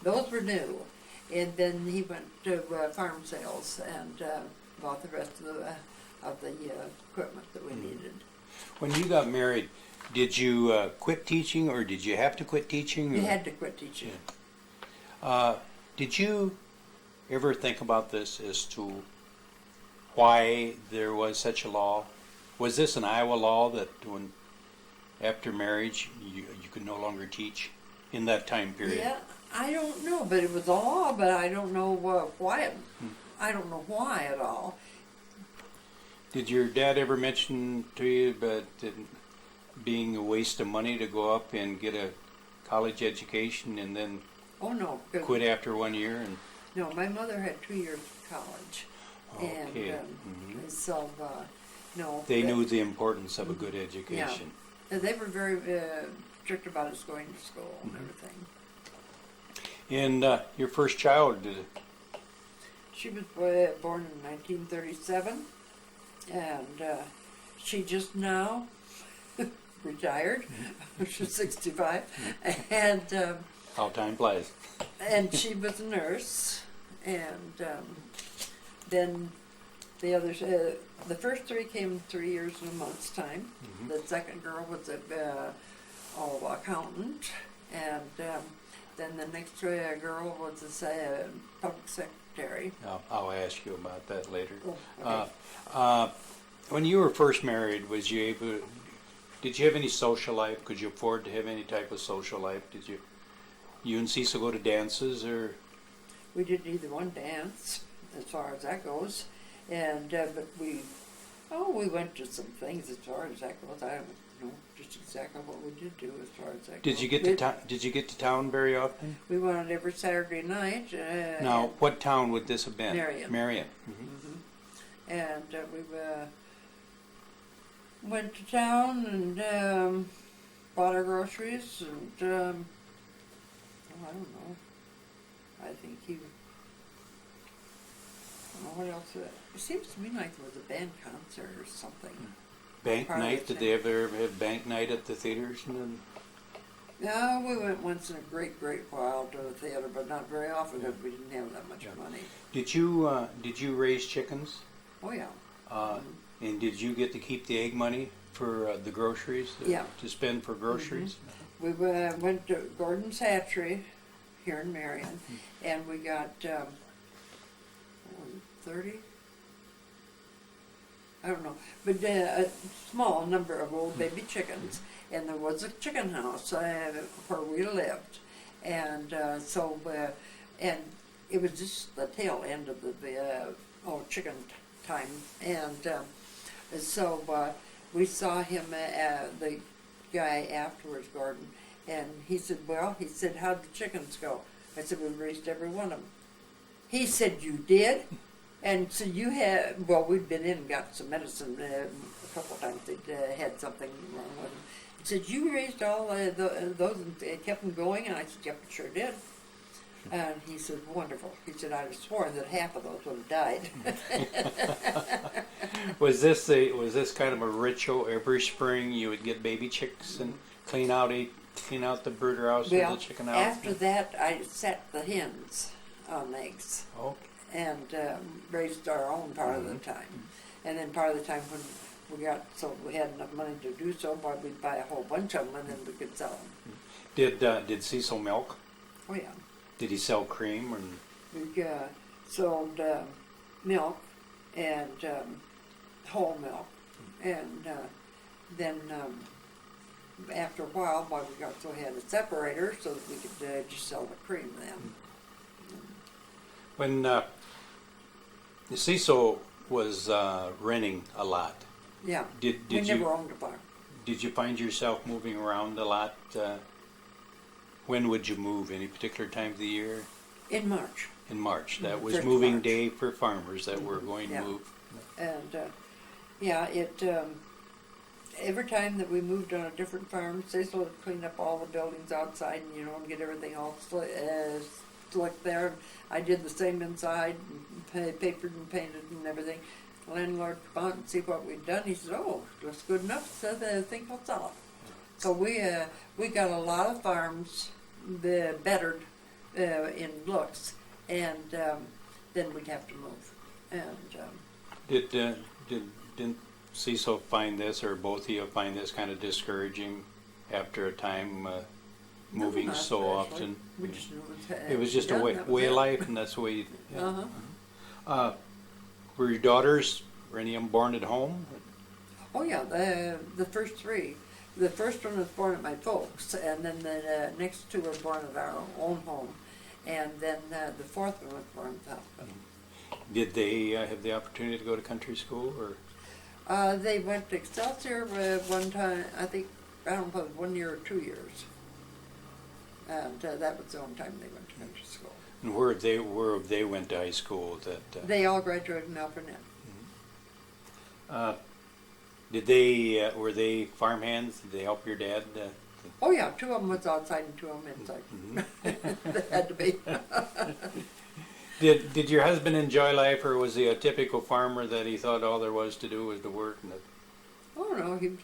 Those were new. And then he went to farm sales and bought the rest of the equipment that we needed. When you got married, did you quit teaching, or did you have to quit teaching? You had to quit teaching. Did you ever think about this as to why there was such a law? Was this an Iowa law that when after marriage you could no longer teach in that time period? Yeah, I don't know, but it was a law, but I don't know why. I don't know why at all. Did your dad ever mention to you about it being a waste of money to go up and get a college education and then Oh no, quit after 1 year? And no, my mother had 2 years of college, okay. and so no. They knew the importance of a good education. Yeah, they were very strict about us going to school and everything. And your first child, She was born in 1937, and she just now retired. She's 65, and how time flies. and she was a nurse, and then the others. The first three came 3 years and a month's time. The second girl was a accountant, and then the next girl was a public secretary. I'll ask you about that later. Oh, okay. When you were first married, did you have any social life? Could you afford to have any type of social life? Did you and Cecil go to dances, or? We did either one dance, as far as that goes, and but we went to some things as far as that goes. I don't know just exactly what we did do as far as that goes. Did you get to town very often? We went every Saturday night. Now, what town would this have been? Marion. Marion. And we went to town and bought our groceries, and I don't know. I think I don't know what else. It seems to me like there was a band concert or something. Bank night? Did they ever have bank night at the theaters? No, we went once in a great while to the theater, but not very often because we didn't have that much money. Did you raise chickens? Oh yeah. And did you get to keep the egg money for the groceries? To spend for groceries? We went to Gordon's Hatchery here in Marion, and we got 30. I don't know, but a small number of old baby chickens, and there was a chicken house where we lived, and and it was just the tail end of the chicken time, and so we saw him, the guy afterwards, Gordon, and he said, how'd the chickens go? I said, we raised every one of them. He said, you did? And so you had, we'd been in and got some medicine a couple of times. They'd had something wrong with them. He said, you raised all those and kept them going? And I said, yep, sure did. And he said, wonderful. He said, I'd have sworn that half of those would have died. Was this kind of a ritual? Every spring you would get baby chicks and clean out the brooder house or the chicken house? After that, I set the hens on eggs. Okay. And raised our own part of the time. And then part of the time when we had enough money to do so, we'd buy a whole bunch of them and then we could sell them. Did Cecil milk? Oh yeah. Did he sell cream? Or? We sold milk and whole milk, and then after a while, why we got so we had a separator so that we could just sell the cream then. When Cecil was renting a lot, Yeah, did we you never owned a farm. did you find yourself moving around a lot? When would you move? Any particular time of the year? In March. In March. That was First moving March. day for farmers that were going Yeah. to move. And every time that we moved on a different farm, Cecil would clean up all the buildings outside and get everything all slick there. I did the same inside, and papered and painted and everything. The landlord come out and see what we'd done. He said, "Oh, looks good enough. So I think I'll sell it." So we got a lot of farms bettered in looks, and then we'd have to move. And Didn't Cecil find this, or both of you find this kind of discouraging after a time moving not so especially. often? We just knew It was just a done, way, that was way of it. life, and that's the way you... Yeah. Uh-huh. Were your daughters, were any of them born at home? Oh yeah, the first three. The first one was born at my folks, and then the next two were born at our own home, and then the fourth one was born at the hospital. Did they have the opportunity to go to country school, or? They went to Excelsior one time, I think, I don't know, 1 year or 2 years. And that was the only time they went to country school. And where have they went to high school? They all graduated in Albernet. Did they were they farmhands? Did they help your dad? Oh yeah, 2 of them was outside and 2 of them inside. They had to be. Did your husband enjoy life, or was he a typical farmer that he thought all there was to do was to work? And Oh no, he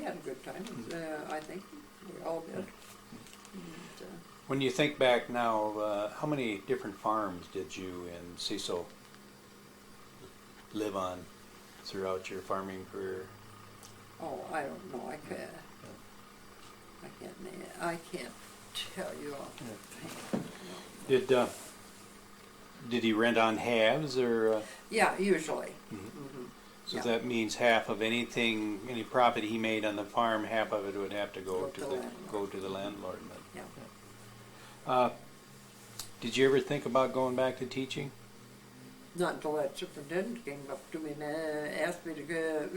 had a good time. I think we all did. And, when you think back now, how many different farms did you and Cecil live on throughout your farming career? oh, I don't know. I can't tell you all. Did he rent on halves, or? Yeah, usually. So Yeah. that means half of anything, any profit he made on the farm, half of it would have to Go to the landlord. go to the landlord. Yeah. Did you ever think about going back to teaching? Not until that superintendent came up to me and asked me to go,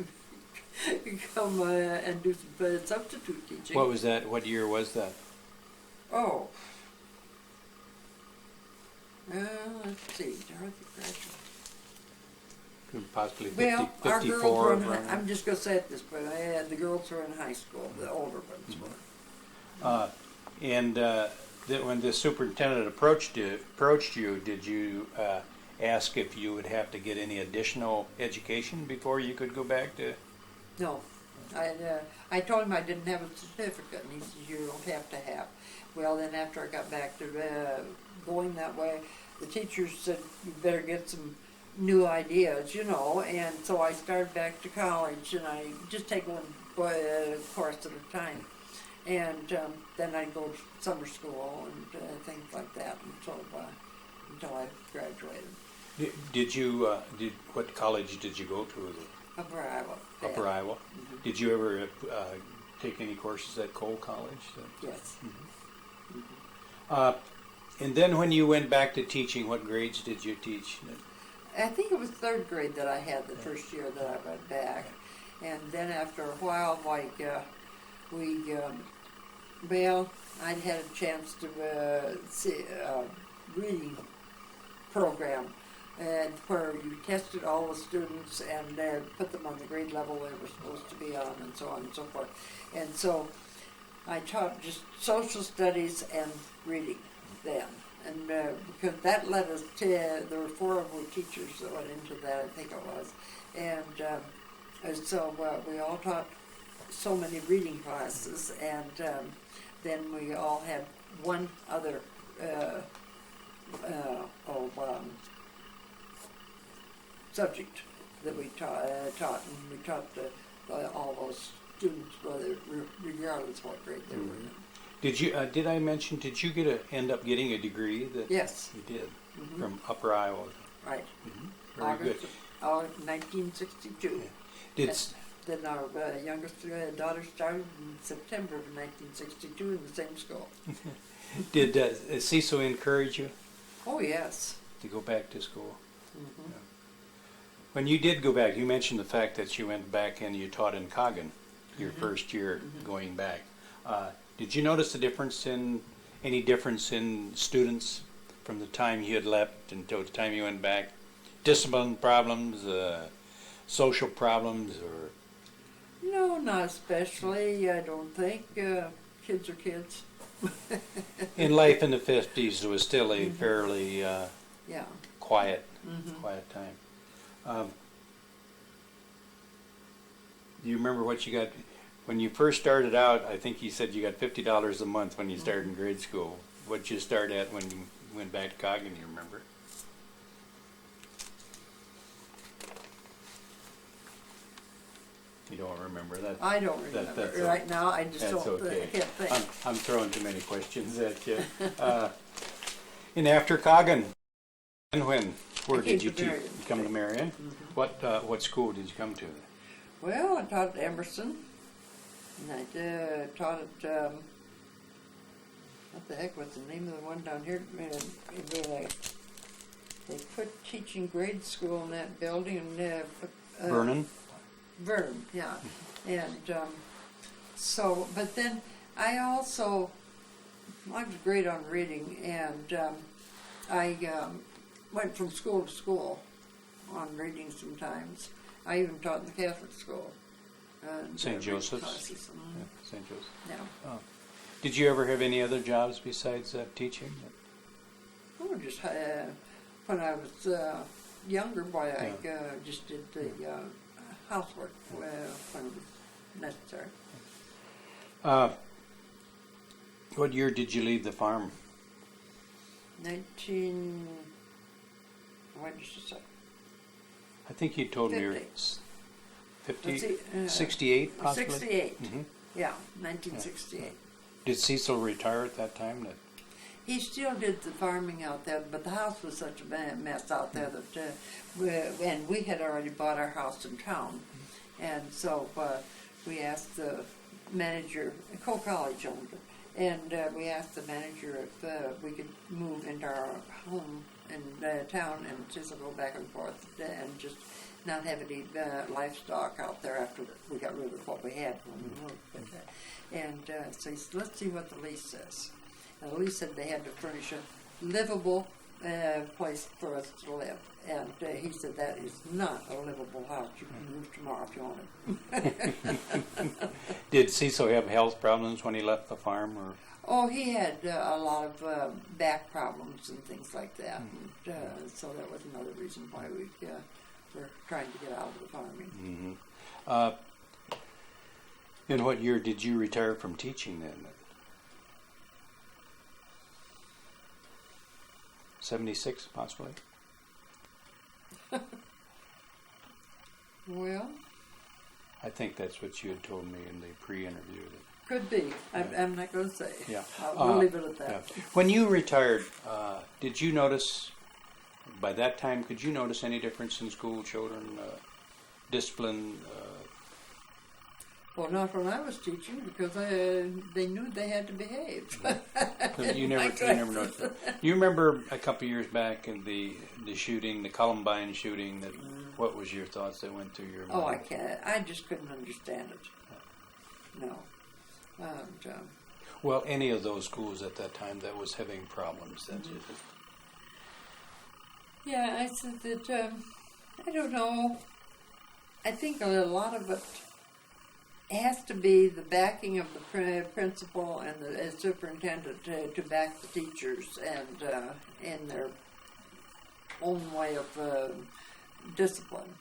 come and do some substitute teaching. What was that? What year was that? Oh. Let's see, Dorothy graduated. Possibly 50, Well, our girls 54. were in, around I'm just going to say it this way, the girls were in high school, the older ones were. And when the superintendent approached you, did you ask if you would have to get any additional education before you could go back to? No, I told him I didn't have a certificate, and he said, you don't have to have. Well, then after I got back to going that way, the teachers said, you better get some new ideas, and so I started back to college, and I just take one course at a time. And then I'd go to summer school and things like that until I graduated. Did you, what college did you go to? Upper Iowa. Upper Iowa. Mhm. Did you ever take any courses at Cole College? Yes. And then when you went back to teaching, what grades did you teach? I think it was 3rd grade that I had the first year that I went back. And then after a while, I'd had a chance to see a reading program where you tested all the students and put them on the grade level they were supposed to be on, and so on and so forth. And so I taught just social studies and reading then. And because that led us to, there were 4 of our teachers that went into that, I think it was. And so we all taught so many reading classes, and then we all had one other subject that we taught, and we taught all those students, regardless of what grade they were in. Did you? Did I mention? Did you end up getting a degree? Yes. You did Mhm. from Upper Iowa. Right. Very August good. of 1962. Did Then our youngest daughter started in September of 1962 in the same school. Did Cecil encourage you Oh, yes. to go back to school? Mm-hmm. When you did go back, you mentioned the fact that you went back and you taught in Coggan your first year going back. Did you notice any difference in students from the time you had left until the time you went back? Discipline problems, social problems, or? No, not especially, I don't think. Kids are kids. In life in the 50s, it was still a fairly Yeah. quiet Mm-hmm. time. Do you remember what you got when you first started out? I think you said you got $50 a month when you started in grade school. What'd you start at when you went back to Coggan, you remember? You don't remember that? I don't remember that's right now. I just that's don't. okay. I can't think. I'm throwing too many questions at you. And after Coggan, and where I came did you to teach? Marion. You come to Marion? What school did you come to? Well, I taught at Emerson, and I taught at what the heck was the name of the one down here? They put teaching grade school in that building, and Vernon? Vernon, yeah. And so, but then I also, I was great on reading, and I went from school to school on reading sometimes. I even taught in the Catholic school. St. Joseph's? Classes. Yeah, St. Joseph. Yeah. Oh. Did you ever have any other jobs besides teaching? Oh, just when I was younger, boy, I just did the housework when it was necessary. What year did you leave the farm? What did you say? I think you told me 50. 50, Let's see, 68 possibly? 68. Mhm. Yeah, 1968. Did Cecil retire at that time? He still did the farming out there, but the house was such a mess out there that, and we had already bought our house in town, and so we asked the manager, Cole College owned it, and we asked the manager if we could move into our home in town and just go back and forth and just not have any livestock out there after we got rid of what we had when we moved. So he said, let's see what the lease says. And the lease said they had to furnish a livable place for us to live. And he said, that is not a livable house. You can move tomorrow if you want it. Did Cecil have health problems when he left the farm? Or? Oh, he had a lot of back problems and things like that. And so that was another reason why we were trying to get out of the farming. Mm-hmm. In what year did you retire from teaching then? 76, possibly? Well, I think that's what you had told me in the pre-interview. could be. I'm not going to say. Yeah. We'll leave it at that. Yeah. When you retired, did you notice, by that time, could you notice any difference in school children, discipline? Well, not when I was teaching, because they knew they had to behave. You never noticed that. You remember a couple of years back in the shooting, the Columbine shooting, that what was your thoughts that went through your mind? Oh, I can't. I just couldn't understand it. No. Well, any of those schools at that time that was having problems. That Yeah, I said that, I don't know. I think a lot of it has to be the backing of the principal and the superintendent to back the teachers and in their own way of discipline.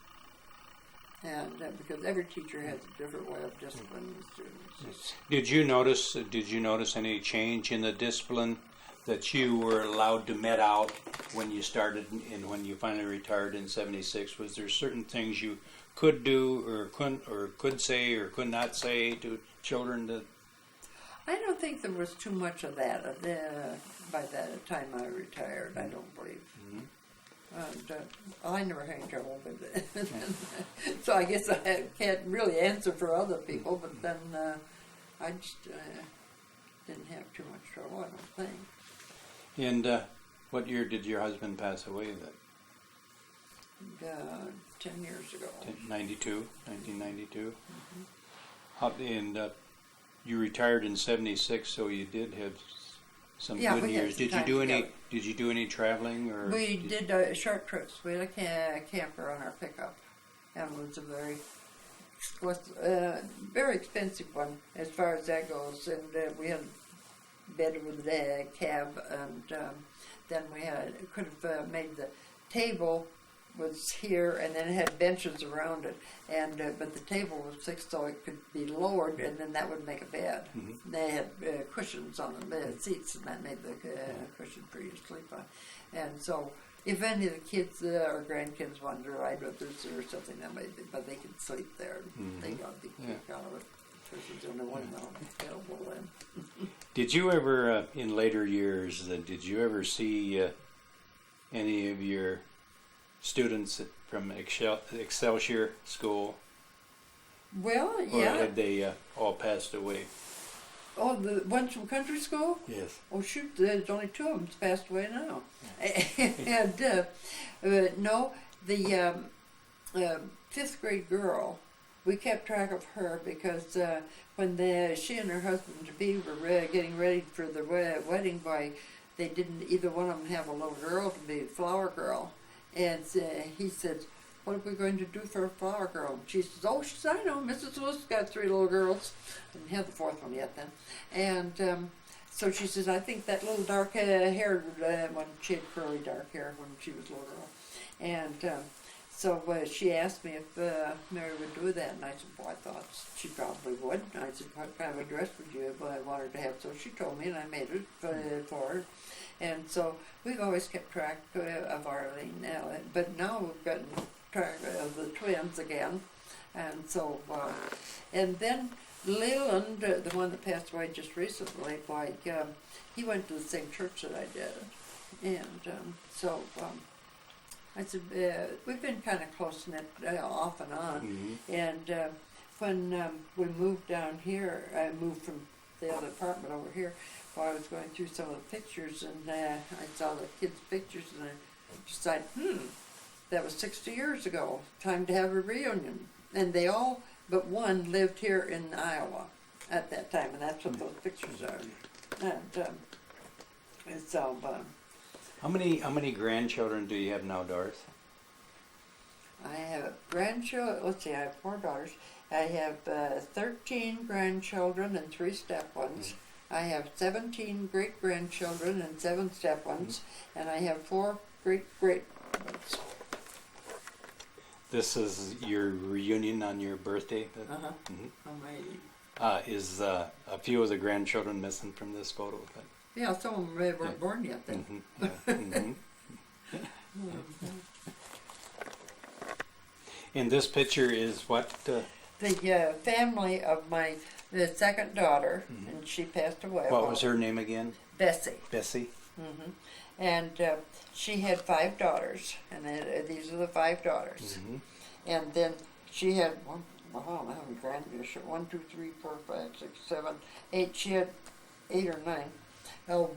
And because every teacher has a different way of disciplining the students. Did you notice any change in the discipline that you were allowed to met out when you started and when you finally retired in 76? Was there certain things you could do or couldn't or could say or could not say to children that? I don't think there was too much of that by the time I retired. I don't believe. And I never had any trouble with it. So I guess I can't really answer for other people, but then I just didn't have too much trouble, I don't think. And what year did your husband pass away then? 10 years ago. 1992? And you retired in 76, so you did have some Yeah, good we had years. some Did you time do any? together. Did you do any traveling or? We did short trips. We had a camper on our pickup, and it was a very expensive one as far as that goes. And we had a bed with a cab, and then we could have made the table was here, and then it had benches around it, and but the table was fixed so it could be lowered, and then that would make a bed. Mm-hmm. They had cushions on the seats, and that made the cushion for you to sleep on. And so, if any of the kids or grandkids wanted to ride with us or something, that might be, but they could sleep there. Mm-hmm. They got a big kick out of it. This is the only one available then. Did you ever, in later years, did you ever see any of your students from Excelsior School? Well, Or yeah. had they all passed away? Oh, the ones from country school? Yes. Oh shoot, there's only 2 of them passed away now. And no, the 5th grade girl, we kept track of her because when she and her husband-to-be were getting ready for the wedding, they didn't either one of them have a little girl to be a flower girl. And he said, "What are we going to do for a flower girl?" And she says, "Oh," she said, "I know, Mrs. Lewis got 3 little girls." Didn't have the 4th one yet then. And so she says, "I think that little dark-haired one," she had curly dark hair when she was a little girl. And so she asked me if Mary would do that, and I said, "Well, I thought she probably would." And I said, "What kind of a dress would you want her to have?" So she told me, and I made it for her. And so we've always kept track of Arlene now, but now we've gotten track of the twins again. And so, and then Leland, the one that passed away just recently, he went to the same church that I did. And so I said, we've been kind of close-knit off and on. Mm-hmm. And when we moved down here, I moved from the other apartment over here, I was going through some of the pictures, and I saw the kids' pictures, and I decided, that was 60 years ago. Time to have a reunion. And they all but one lived here in Iowa at that time, and that's what those pictures are. And so, How many grandchildren do you have now, Doris? I have grandchildren. Let's see, I have 4 daughters. I have 13 grandchildren and 3 step-ones. I have 17 great-grandchildren and 7 step-ones, and I have 4 great-great-ones. This is your reunion on your birthday? Uh-huh. Mm-hmm. On my Is a few of the grandchildren missing from this photo? But, yeah, some of them weren't born yet then. mm-hmm, yeah, mm-hmm. And this picture is what? The family of my second daughter, and she passed away. What was her name again? Bessie. Bessie. Mm-hmm. And she had 5 daughters, and these are the 5 daughters. Mm-hmm. And then she had one. I don't know how many grandkids. 1, 2, 3, 4, 5, 6, 7, 8. She had 8 or 9 of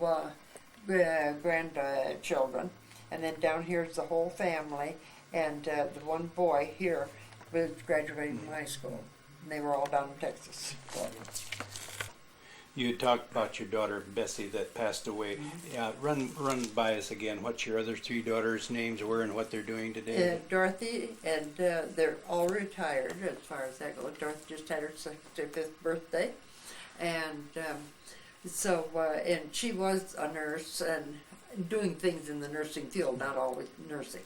grandchildren. And then down here is the whole family, and the one boy here was graduating from high school. And they were all down in Texas. So. You had talked about your daughter Bessie that passed away. Run by us again. What your other 3 daughters' names were and what they're doing today? Dorothy, and they're all retired as far as that goes. Dorothy just had her 65th birthday, and so and she was a nurse and doing things in the nursing field, not always nursing.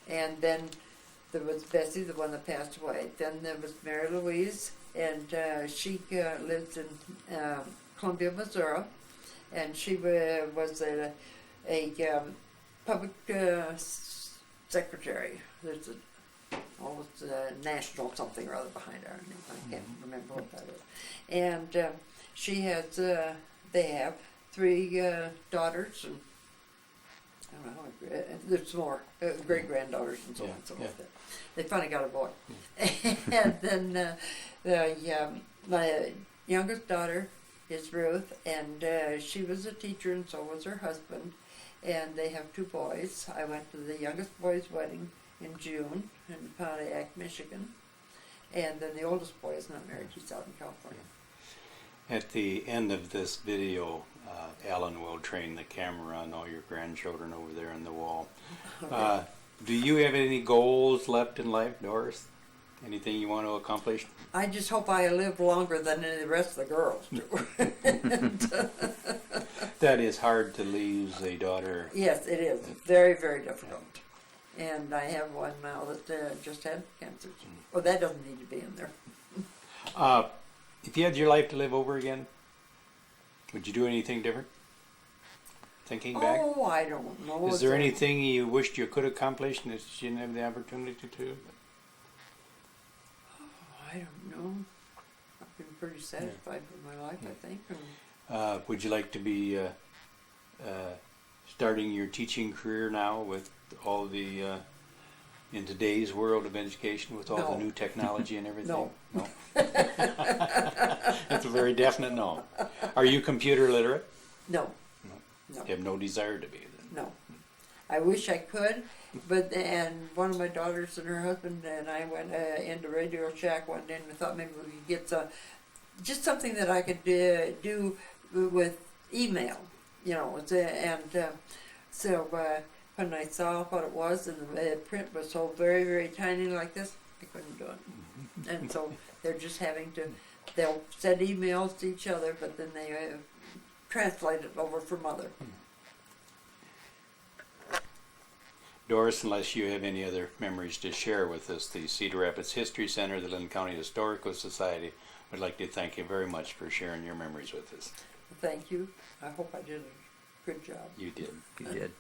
And then there was Bessie, the one that passed away. Then there was Mary Louise, and she lives in Columbia, Missouri, and she was a public secretary. There's a national something or other behind her name. I can't remember what that is. And she has, they have 3 daughters, I don't know, there's more great granddaughters and so on and so forth. They finally got a boy, and then my youngest daughter is Ruth, and she was a teacher, and so was her husband, and they have 2 boys. I went to the youngest boy's wedding in June in Pontiac, Michigan, and then the oldest boy is not married; he's out in California. At the end of this video, Alan will train the camera on all your grandchildren over there on the wall. Okay. Do you have any goals left in life, Doris? Anything you want to accomplish? I just hope I live longer than any of the rest of the girls do. That is hard to lose a daughter. Yes, it is. Very, very difficult. And I have one now that just had cancer. Oh, that doesn't need to be in there. If you had your life to live over again, would you do anything different? Thinking back? Oh, I don't know. Is there anything you wished you could accomplish and that you didn't have the opportunity to? I don't know. I've been pretty satisfied with my life, I think. And Would you like to be starting your teaching career now with all the in today's world of education with all No. the new technology and everything? No. No. That's a very definite no. Are you computer literate? no, You have no desire to be then. no. I wish I could, but and one of my daughters and her husband and I went into Radio Shack one day and we thought maybe we could get just something that I could do with email, you know. So when I saw what it was and the print was so very, very tiny like this, I couldn't do it. And so they're just they'll send emails to each other, but then they translate it over for Mother. Doris, unless you have any other memories to share with us, the Cedar Rapids History Center, the Linn County Historical Society, would like to thank you very much for sharing your memories with us. Thank you. I hope I did a good job. You did. You did.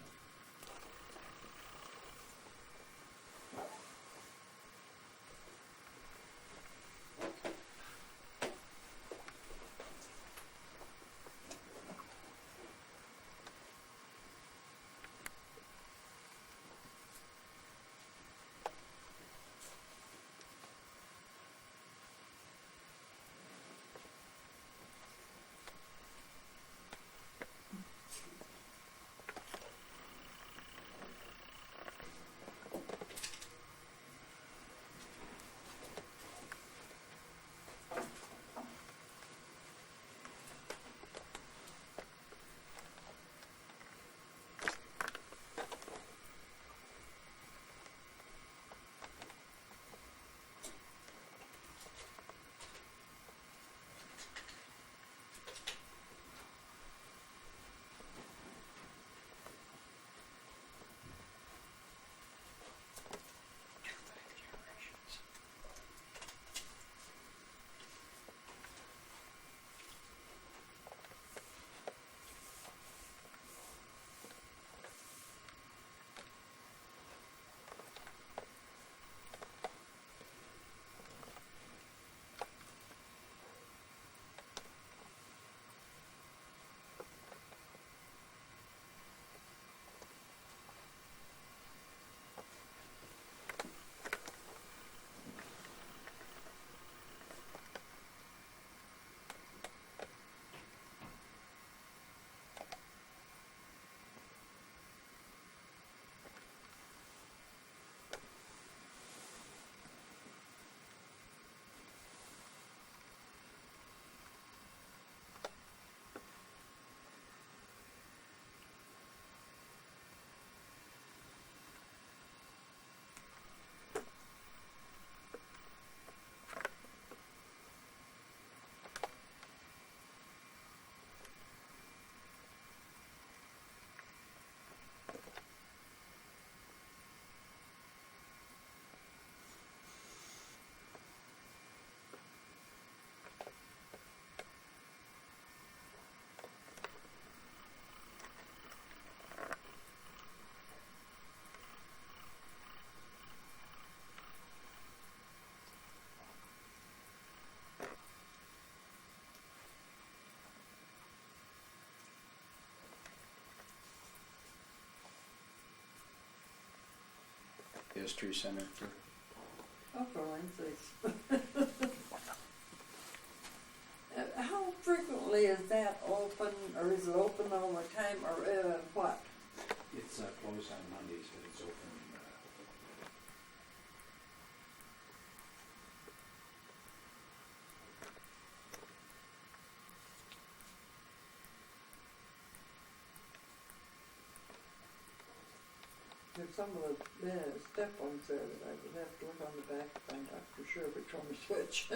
History Center. Oh, for Lynn's sakes. How frequently is that open, or is it open all the time, or what? It's closed on Mondays, but it's open. There's some of the step ones there that I would have to look on the back to find out for sure which one to switch.